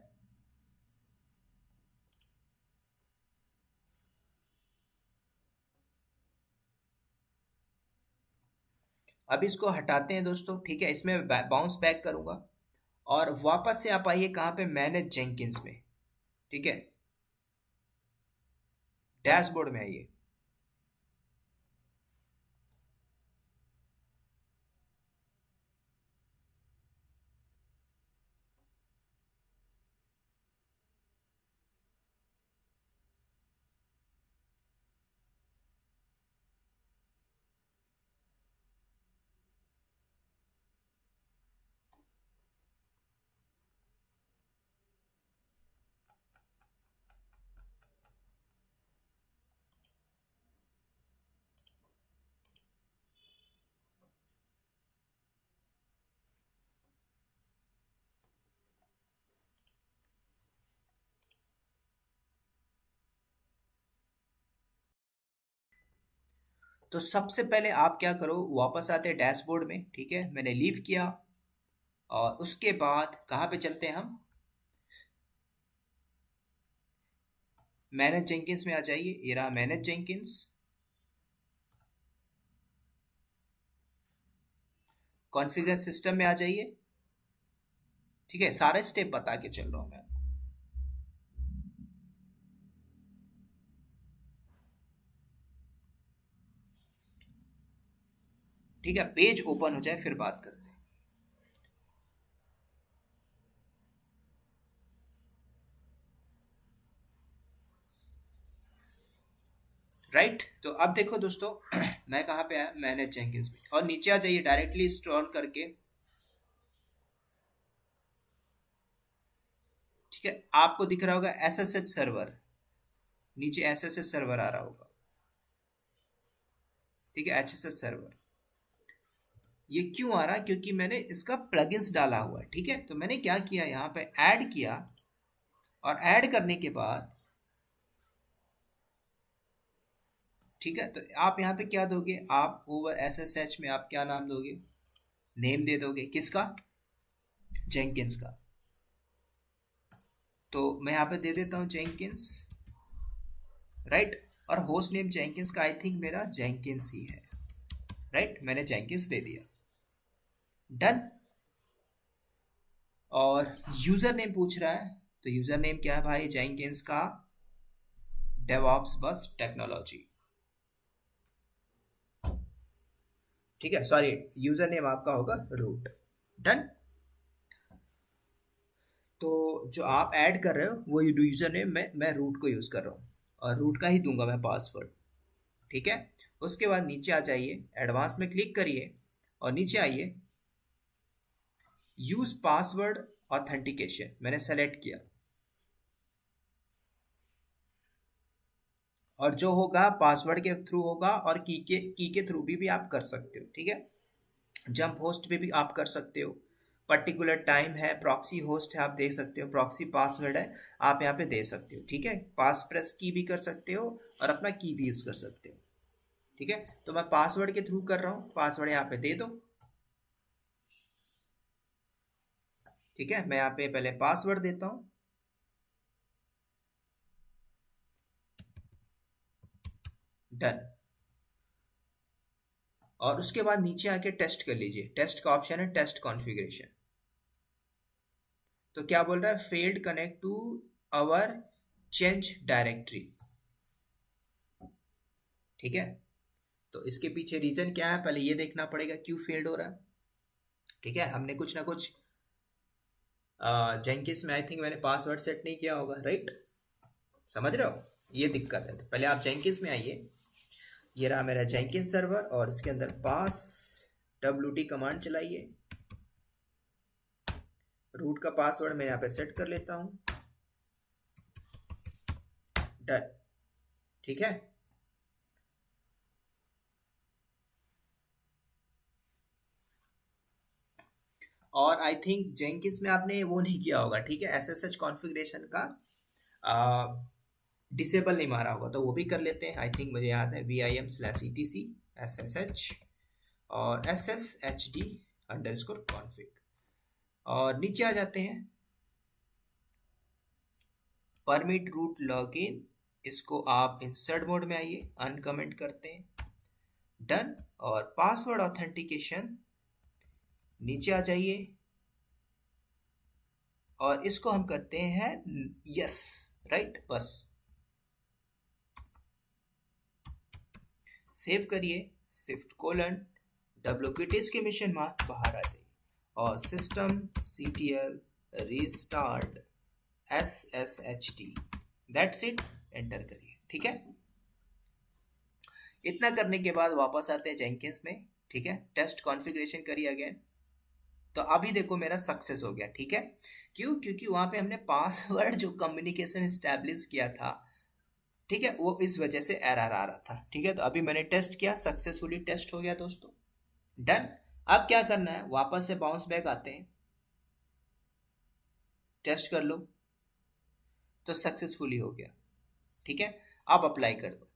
अब इसको हटाते हैं दोस्तों, ठीक है, इसमें बाउंस बैक करूंगा और वापस से आप आइए कहाँ पे, मैनेज जेंकिंस में, ठीक है, डैशबोर्ड में आइए। तो सबसे पहले आप क्या करो, वापस आते हैं डैशबोर्ड में, ठीक है, मैंने लीव किया और उसके बाद कहाँ पे चलते हैं हम, मैनेज जेंकिंस में आ जाइए, ये रहा मैनेज जेंकिंस, कॉन्फ़िगर सिस्टम में आ जाइए, ठीक है, सारे स्टेप बता के चल रहा हूँ मैं। ठीक है, पेज ओपन हो जाए फिर बात करते हैं, राइट। तो अब देखो दोस्तों मैं कहाँ पे आया, मैनेज जेंकिंस में, और नीचे आ जाइए डायरेक्टली स्क्रॉल करके, ठीक है, आपको दिख रहा होगा एसएसएच सर्वर, नीचे एसएसएच सर्वर आ रहा होगा, ठीक है, एचएसएच सर्वर। ये क्यों आ रहा है, क्योंकि मैंने इसका प्लगइन्स डाला हुआ है, ठीक है। तो मैंने क्या किया, यहाँ पे ऐड किया और ऐड करने के बाद, ठीक है, तो आप यहाँ पे क्या दोगे, आप ओवर एसएसएच में आप क्या नाम दोगे, नेम दे दोगे, किसका, जेंकिंस का। तो मैं यहाँ पे दे देता हूँ जेंकिंस, राइट, और होस्ट नेम जेंकिंस का आई थिंक मेरा जेंकिंस ही है, राइट, मैंने जेंकिंस दे दिया, डन। और यूजर नेम पूछ रहा है, तो यूजर नेम क्या है भाई, जेंकिंस का डेवऑप्स बस टेक्नोलॉजी, ठीक है, सॉरी, यूजर नेम आपका होगा रूट। डन। तो जो आप ऐड कर रहे हो वो यूजर नेम मैं रूट को यूज कर रहा हूँ, और रूट का ही दूंगा मैं पासवर्ड। ठीक है। उसके बाद नीचे आ जाइए, एडवांस में क्लिक करिए और नीचे आइए, यूज पासवर्ड ऑथेंटिकेशन मैंने सेलेक्ट किया, और जो होगा पासवर्ड के थ्रू होगा, और की के थ्रू भी आप कर सकते हो। ठीक है। जंप होस्ट पे भी आप कर सकते हो, पर्टिकुलर टाइम है, प्रॉक्सी होस्ट है, आप देख सकते हो, प्रॉक्सी पासवर्ड है, आप यहाँ पे दे सकते हो। ठीक है। पास प्रेस की भी कर सकते हो और अपना की भी यूज कर सकते हो। ठीक है। तो मैं पासवर्ड के थ्रू कर रहा हूँ, पासवर्ड यहाँ पे दे दो। ठीक है, मैं यहाँ पे पहले पासवर्ड देता हूँ। डन। और उसके बाद नीचे आके टेस्ट कर लीजिए, टेस्ट का ऑप्शन है, टेस्ट कॉन्फ़िगरेशन। तो क्या बोल रहा है, failed connect to our change directory. ठीक है। तो इसके पीछे रीजन क्या है, पहले ये देखना पड़ेगा क्यों फेल्ड हो रहा है। ठीक है। हमने कुछ ना कुछ जेंकिस में आई थिंक मैंने पासवर्ड सेट नहीं किया होगा, राइट। समझ रहे हो, ये दिक्कत है। तो पहले आप जेंकिस में आइए, ये रहा मेरा जेंकिन सर्वर, और इसके अंदर पास wt कमांड चलाइए। रूट का पासवर्ड मैं यहाँ पे सेट कर लेता हूँ। डन। ठीक है। और आई थिंक जेंकिंस में आपने वो नहीं किया होगा, ठीक है, SSH कॉन्फ़िगरेशन का डिसेबल नहीं मारा होगा, तो वो भी कर लेते हैं। आई थिंक मुझे याद है vim/etc/ssh और sshd_config, और नीचे आ जाते हैं, परमिट रूट लॉगिन, इसको आप इंसर्ट मोड में आइए, अनकमेंट करते हैं। डन। और पासवर्ड ऑथेंटिकेशन नीचे आ जाइए, और इसको हम करते हैं यस, राइट, बस सेव करिए, shift:, wpt के मिशन मार्क बाहर आ जाइए, और system ctl restart sshd, that's it, enter करिए। ठीक है। इतना करने के बाद वापस आते हैं जेंकिंस में। ठीक है। टेस्ट कॉन्फ़िगरेशन करिए अगेन। तो अभी देखो मेरा सक्सेस हो गया। ठीक है। क्यों? क्योंकि वहां पे हमने पासवर्ड जो कम्युनिकेशन स्टैब्लिश किया था, ठीक है, वो इस वजह से एरर आ रहा था। ठीक है। तो अभी मैंने टेस्ट किया, सक्सेसफुली टेस्ट हो गया दोस्तों। डन। अब क्या करना है, वापस से बाउंस बैक आते हैं, टेस्ट कर लो, तो सक्सेसफुली हो गया। ठीक है। अब अप्लाई कर दो,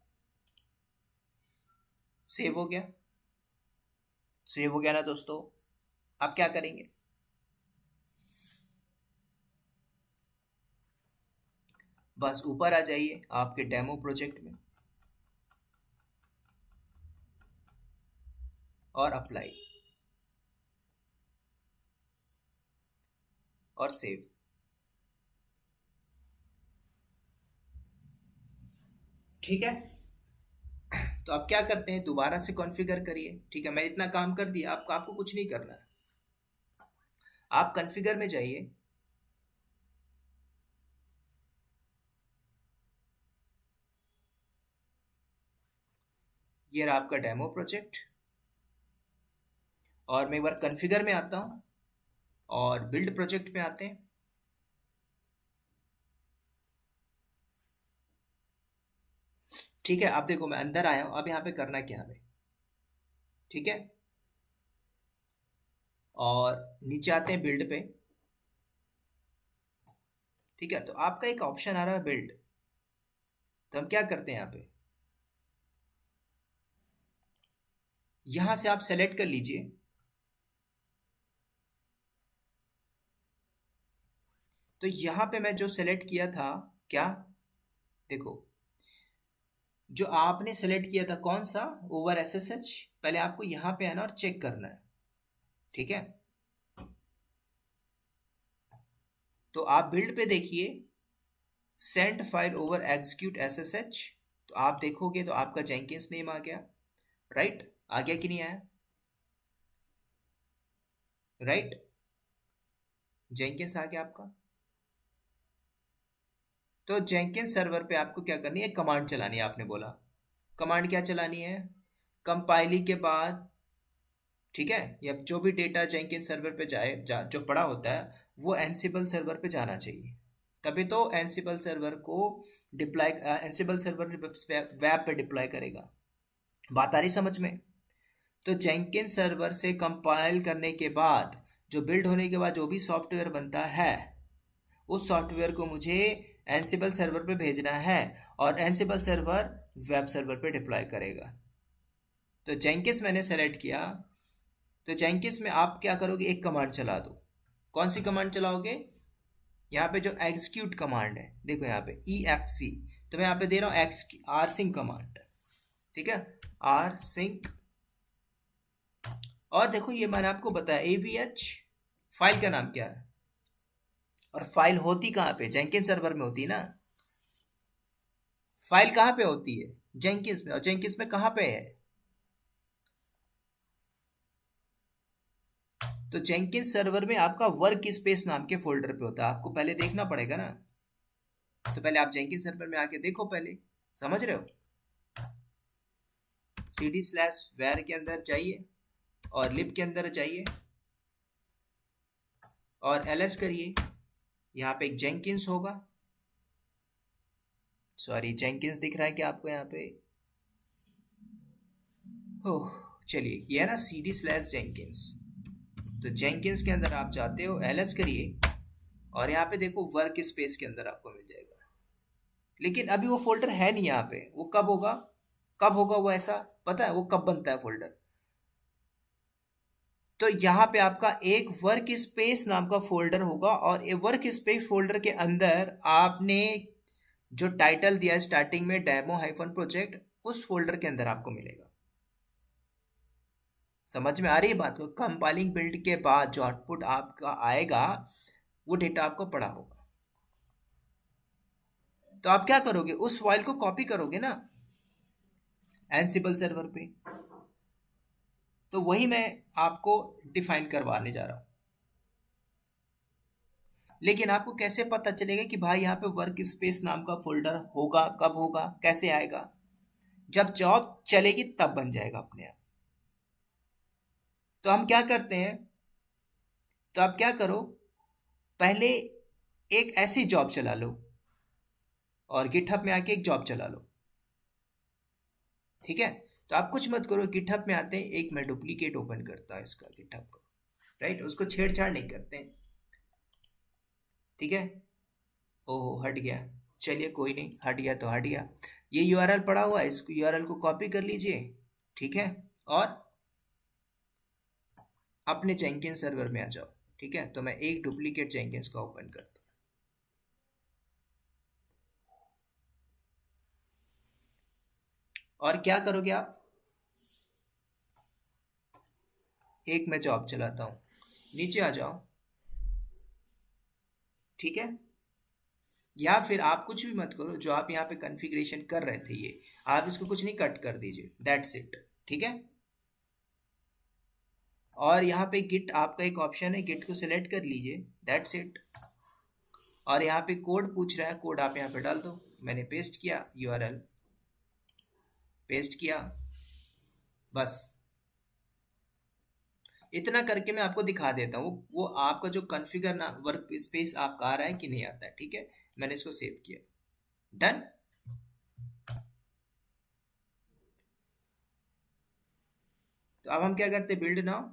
सेव हो गया, सेव हो गया ना दोस्तों। अब क्या करेंगे, बस ऊपर आ जाइए आपके डेमो प्रोजेक्ट में, और अप्लाई, और सेव। ठीक है। तो अब क्या करते हैं, दोबारा से कॉन्फ़िगर करिए। ठीक है, मैंने इतना काम कर दिया, आपको कुछ नहीं करना है। आप कॉन्फ़िगर में जाइए, ये रहा आपका डेमो प्रोजेक्ट, और मैं एक बार कॉन्फ़िगर में आता हूँ, और बिल्ड प्रोजेक्ट में आते हैं। ठीक है। अब देखो मैं अंदर आया हूँ, अब यहाँ पे करना क्या हमें, ठीक है, और नीचे आते हैं बिल्ड पे। ठीक है। तो आपका एक ऑप्शन आ रहा है बिल्ड, तो हम क्या करते हैं, यहाँ पे यहाँ से आप सेलेक्ट कर लीजिए, तो यहाँ पे मैं जो सेलेक्ट किया था, क्या, देखो, जो आपने सेलेक्ट किया था कौन सा, ओवर SSH, पहले आपको यहाँ पे आना और चेक करना है। ठीक है। तो आप बिल्ड पे देखिए, send file over execute SSH, तो आप देखोगे तो आपका जेंकिंस नेम आ गया, राइट, आ गया कि नहीं आया। राइट, जेंकिंस आ गया आपका। तो जेंकिंस सर्वर पे आपको क्या करनी है, कमांड चलानी है। आपने बोला कमांड क्या चलानी है, कंपाइलिंग के बाद, ठीक है, या जो भी डेटा जेंकिन सर्वर पे जो पड़ा होता है वो एनसिबल सर्वर पे जाना चाहिए, तभी तो एनसिबल सर्वर को डिप्लॉय, एनसिबल सर्वर वेब पे डिप्लॉय करेगा। बात आ रही समझ में? तो जेंकिन सर्वर से कंपाइल करने के बाद, जो बिल्ड होने के बाद जो भी सॉफ्टवेयर बनता है, उस सॉफ्टवेयर को मुझे एनसिबल सर्वर पे भेजना है, और एनसिबल सर्वर वेब सर्वर पे डिप्लॉय करेगा। तो जेंकिस मैंने सेलेक्ट किया, तो जेंकिस में आप क्या करोगे, एक कमांड चला दो। कौन सी कमांड चलाओगे, यहाँ पे जो एग्जीक्यूट कमांड है, देखो यहाँ पे EXE, तो मैं यहाँ पे दे रहा हूँ एक्स आर सिंक कमांड, ठीक है, आर सिंक। और देखो ये मैंने आपको बताया AVH, फाइल का नाम क्या है, और फाइल होती कहाँ पे, जेंकिन सर्वर में होती है ना। फाइल कहाँ पे होती है, जेंकिंस में, और जेंकिंस में कहाँ पे है, तो जेंकिंस सर्वर में आपका वर्क स्पेस नाम के फोल्डर पे होता है, आपको पहले देखना पड़ेगा ना। तो पहले आप जेंकिंस सर्वर में आके देखो, पहले समझ रहे हो, cd/var के अंदर जाइए और lib के अंदर जाइए और ls करिए, यहाँ पे एक जेंकिंस होगा, सॉरी जेंकिंस दिख रहा है क्या आपको यहाँ पे, ओह चलिए, ये है ना cd/jenkins। तो जेंकिंस के अंदर आप जाते हो, ls करिए, और यहाँ पे देखो वर्क स्पेस के अंदर आपको मिल जाएगा। लेकिन अभी वो फोल्डर है नहीं यहाँ पे, वो कब होगा, कब होगा वो, ऐसा पता है वो कब बनता है फोल्डर? तो यहाँ पे आपका एक वर्क स्पेस नाम का फोल्डर होगा, और ये वर्क स्पेस फोल्डर के अंदर आपने जो टाइटल दिया है स्टार्टिंग में, डेमो-प्रोजेक्ट, उस फोल्डर के अंदर आपको मिलेगा। समझ में आ रही है बात को? कंपाइलिंग बिल्ड के बाद जो आउटपुट आपका आएगा वो डेटा आपको पड़ा होगा। तो आप क्या करोगे, उस फाइल को कॉपी करोगे ना एनसिबल सर्वर पे। तो वही मैं आपको डिफाइन करवाने जा रहा हूं। लेकिन आपको कैसे पता चलेगा कि भाई यहाँ पे वर्क स्पेस नाम का फोल्डर होगा, कब होगा, कैसे आएगा? जब जॉब चलेगी तब बन जाएगा अपने आप। तो हम क्या करते हैं, तो आप क्या करो, पहले एक ऐसी जॉब चला लो और गिटहब में आके एक जॉब चला लो, ठीक है। तो आप कुछ मत करो, गिटहब में आते हैं, एक मैं डुप्लीकेट ओपन करता हूँ इसका गिटहब का, राइट, उसको छेड़छाड़ नहीं करते हैं, ठीक है। ओहो हट गया, चलिए कोई नहीं, हट गया तो हट गया। ये यूआरएल पड़ा हुआ है, इस यूआरएल को कॉपी कर लीजिए, ठीक है, और अपने जेंकिंस सर्वर में आ जाओ, ठीक है। तो मैं एक डुप्लीकेट जेंकिंस का ओपन करता हूँ, और क्या करोगे आप, एक मैं जॉब चलाता हूँ, नीचे आ जाओ, ठीक है। या फिर आप कुछ भी मत करो, जो आप यहाँ पे कॉन्फ़िगरेशन कर रहे थे ये, आप इसको कुछ नहीं, कट कर दीजिए, दैट्स इट, ठीक है। और यहाँ पे गिट आपका एक ऑप्शन है, गिट को सिलेक्ट कर लीजिए, दैट्स इट। और यहाँ पे कोड पूछ रहा है, कोड आप यहाँ पे डाल दो, मैंने पेस्ट किया, यूआरएल पेस्ट किया, बस इतना करके मैं आपको दिखा देता हूँ वो आपका जो कॉन्फ़िगर ना वर्क स्पेस आपका आ रहा है कि नहीं आता है, ठीक है। मैंने इसको सेव किया, डन। तो अब हम क्या करते हैं, बिल्ड नाउ,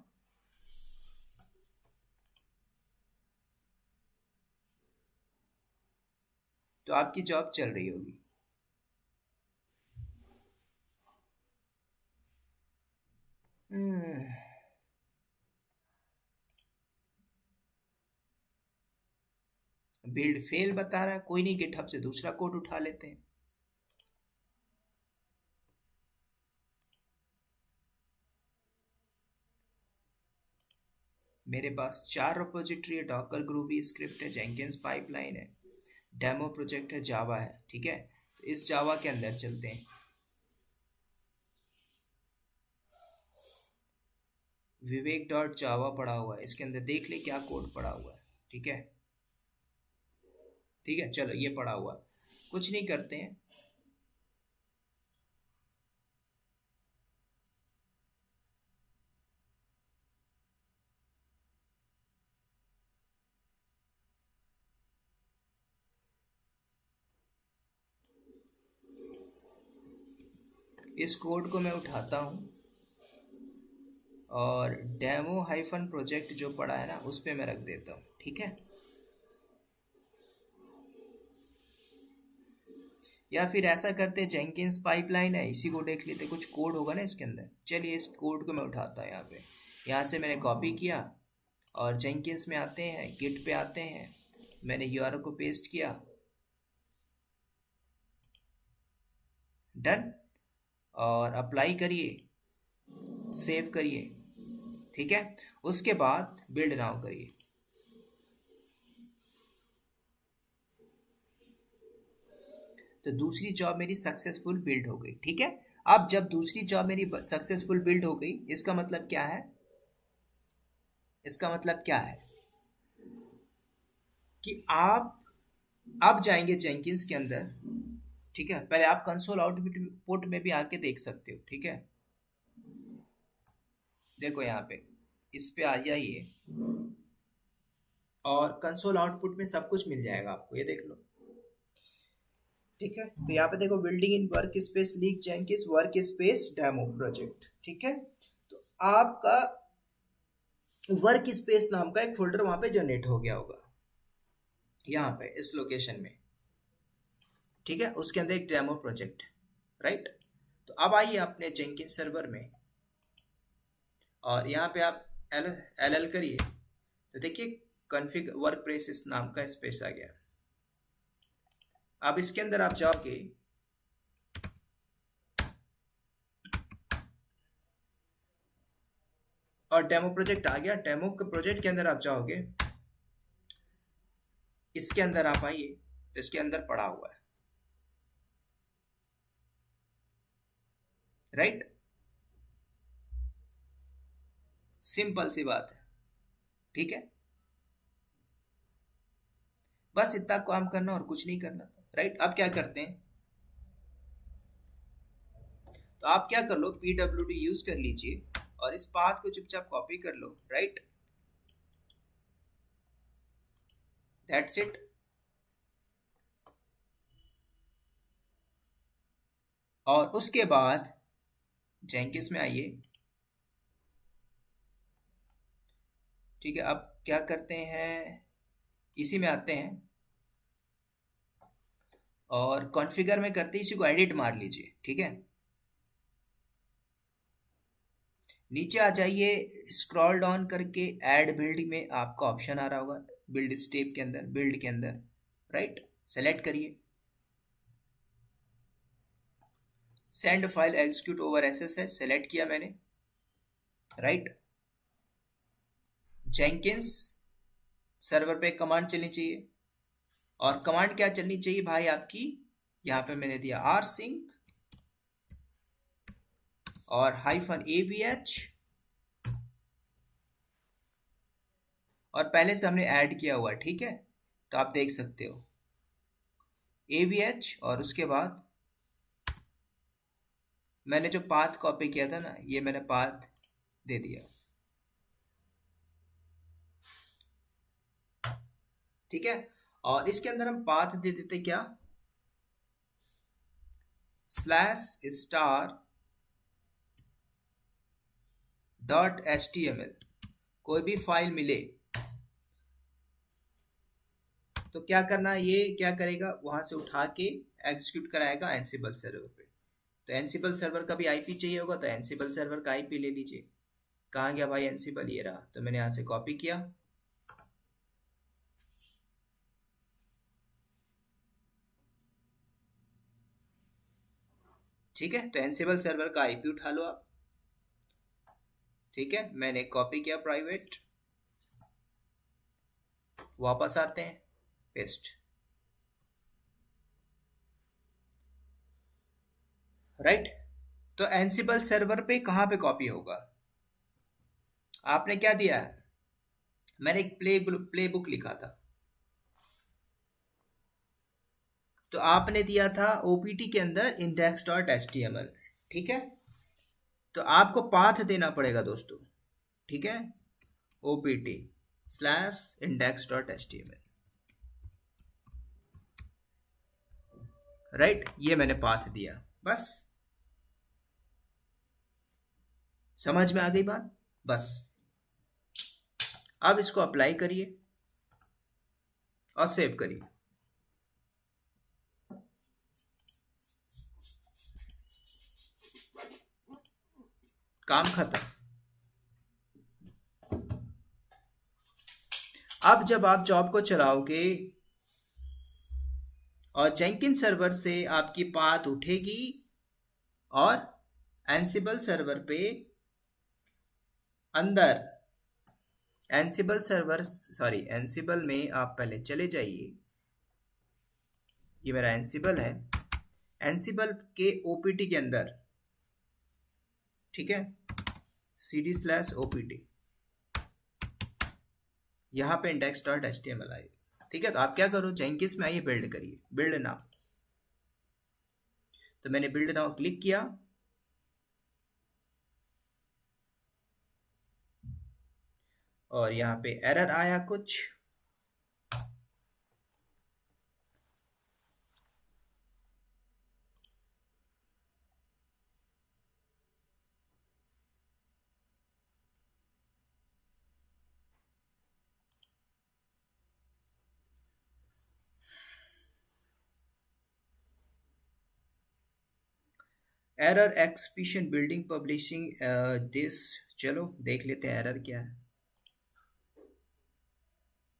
तो आपकी जॉब चल रही होगी। बिल्ड फेल बता रहा है, कोई नहीं, गिटहब से दूसरा कोड उठा लेते हैं। मेरे पास 4 रिपोजिटरी है, डॉकर ग्रूवी स्क्रिप्ट है, जेंकिंस पाइपलाइन है, डेमो प्रोजेक्ट है, जावा है, ठीक है। तो इस जावा के अंदर चलते हैं, विवेक डॉट जावा पड़ा हुआ है, इसके अंदर देख ले क्या कोड पड़ा हुआ है। ठीक है, ठीक है, चलो ये पड़ा हुआ है। कुछ नहीं करते हैं, इस कोड को मैं उठाता हूँ और डेमो हाइफन प्रोजेक्ट जो पड़ा है ना उस पर मैं रख देता हूँ। ठीक है, या फिर ऐसा करते, जेंकिंस पाइपलाइन है, इसी को देख लेते, कुछ कोड होगा ना इसके अंदर। चलिए इस कोड को मैं उठाता हूँ यहाँ पे, यहाँ से मैंने कॉपी किया और जेंकिंस में आते हैं, गिट पे आते हैं, मैंने यूआरएल को पेस्ट किया, डन, और अप्लाई करिए, सेव करिए। ठीक है, उसके बाद बिल्ड नाउ करिए। तो दूसरी जॉब मेरी सक्सेसफुल बिल्ड हो गई। ठीक है, अब जब दूसरी जॉब मेरी सक्सेसफुल बिल्ड हो गई, इसका मतलब क्या है, इसका मतलब क्या है कि आप अब जाएंगे जेंकिंस के अंदर। ठीक है, पहले आप कंसोल आउटपुट में भी आके देख सकते हो। ठीक है, देखो यहाँ पे इस पे आ जाइए और कंसोल आउटपुट में सब कुछ मिल जाएगा आपको, ये देख लो। ठीक है, तो यहाँ पे देखो, building in work space leak Jenkins work space demo project. ठीक है, तो आपका वर्क स्पेस नाम का एक फोल्डर वहां पे जनरेट हो गया होगा, यहाँ पे इस लोकेशन में। ठीक है, उसके अंदर एक डेमो प्रोजेक्ट, राइट। तो अब आइए अपने जेंकिंस सर्वर में और यहाँ पे आप एल एल करिए, तो देखिए कॉन्फ़िग वर्क प्लेसेस नाम का स्पेस आ गया। अब इसके अंदर आप जाओगे और डेमो प्रोजेक्ट आ गया। डेमो के प्रोजेक्ट के अंदर आप जाओगे, इसके अंदर आप आइए, तो इसके अंदर पड़ा हुआ है, राइट। सिंपल सी बात है। ठीक है, बस इतना काम करना और कुछ नहीं करना था, राइट। अब क्या करते हैं, तो आप क्या कर लो, PWD यूज कर लीजिए और इस पाथ को चुपचाप कॉपी कर लो, राइट, दैट्स इट। और उसके बाद जेंकिंस में आइए। ठीक है, अब क्या करते हैं, इसी में आते हैं और कॉन्फ़िगर में करते इसी को एडिट मार लीजिए। ठीक है, नीचे आ जाइए, स्क्रॉल डाउन करके ऐड बिल्ड में आपका ऑप्शन आ रहा होगा, बिल्ड स्टेप के अंदर, बिल्ड के अंदर, राइट, सेलेक्ट करिए, send file execute over SSH, select किया मैंने, राइट। जेंकिंस सर्वर पे कमांड चलनी चाहिए, और कमांड क्या चलनी चाहिए भाई आपकी, यहाँ पे मैंने दिया rsync और -avh, और पहले से हमने ऐड किया हुआ है। ठीक है, तो आप देख सकते हो avh, और उसके बाद मैंने जो पाथ कॉपी किया था ना, ये मैंने पाथ दे दिया। ठीक है, और इसके अंदर हम पाथ दे देते क्या, /star.html, कोई भी फाइल मिले तो क्या करना, ये क्या करेगा, वहां से उठा के एग्जीक्यूट कराएगा एनसिबल सर्वर पे। तो एनसिबल सर्वर का भी आईपी चाहिए होगा, तो एनसिबल सर्वर का आईपी ले लीजिए। कहाँ गया भाई एनसिबल, ये रहा, तो मैंने यहाँ से कॉपी किया, ठीक है। तो एनसिबल सर्वर का आईपी उठा लो आप। ठीक है, मैंने कॉपी किया प्राइवेट, वापस आते हैं, पेस्ट, राइट। तो एनसिबल सर्वर पे कहाँ पे कॉपी होगा, आपने क्या दिया है? मैंने एक प्ले बुक लिखा था, तो आपने दिया था ओपीटी के अंदर index dot H T M L. ठीक है, तो आपको पाथ देना पड़ेगा दोस्तों। ठीक है, OPT slash index dot H T M L, right, ये मैंने पाथ दिया। बस समझ में आ गई बात? बस अब इसको अप्लाई करिए और सेव करिए। काम खत्म। अब जब आप जॉब को चलाओगे और जेंकिन सर्वर से आपकी पाथ उठेगी और एंसिबल सर्वर पे अंदर, एंसिबल सर्वर सॉरी एंसिबल में आप पहले चले जाइए। ये मेरा एंसिबल है, एंसिबल के ओपीटी के अंदर, ठीक है, cd स्लैश ओपीटी, यहाँ पे index dot H T M L आएगा। ठीक है, तो आप क्या करो, जेंकिंस में आइए, बिल्ड करिए, बिल्ड नाउ। तो मैंने बिल्ड नाउ क्लिक किया और यहाँ पे एरर आया कुछ। एरर एक्सपीशन बिल्डिंग पब्लिशिंग दिस, चलो देख लेते हैं एरर क्या है।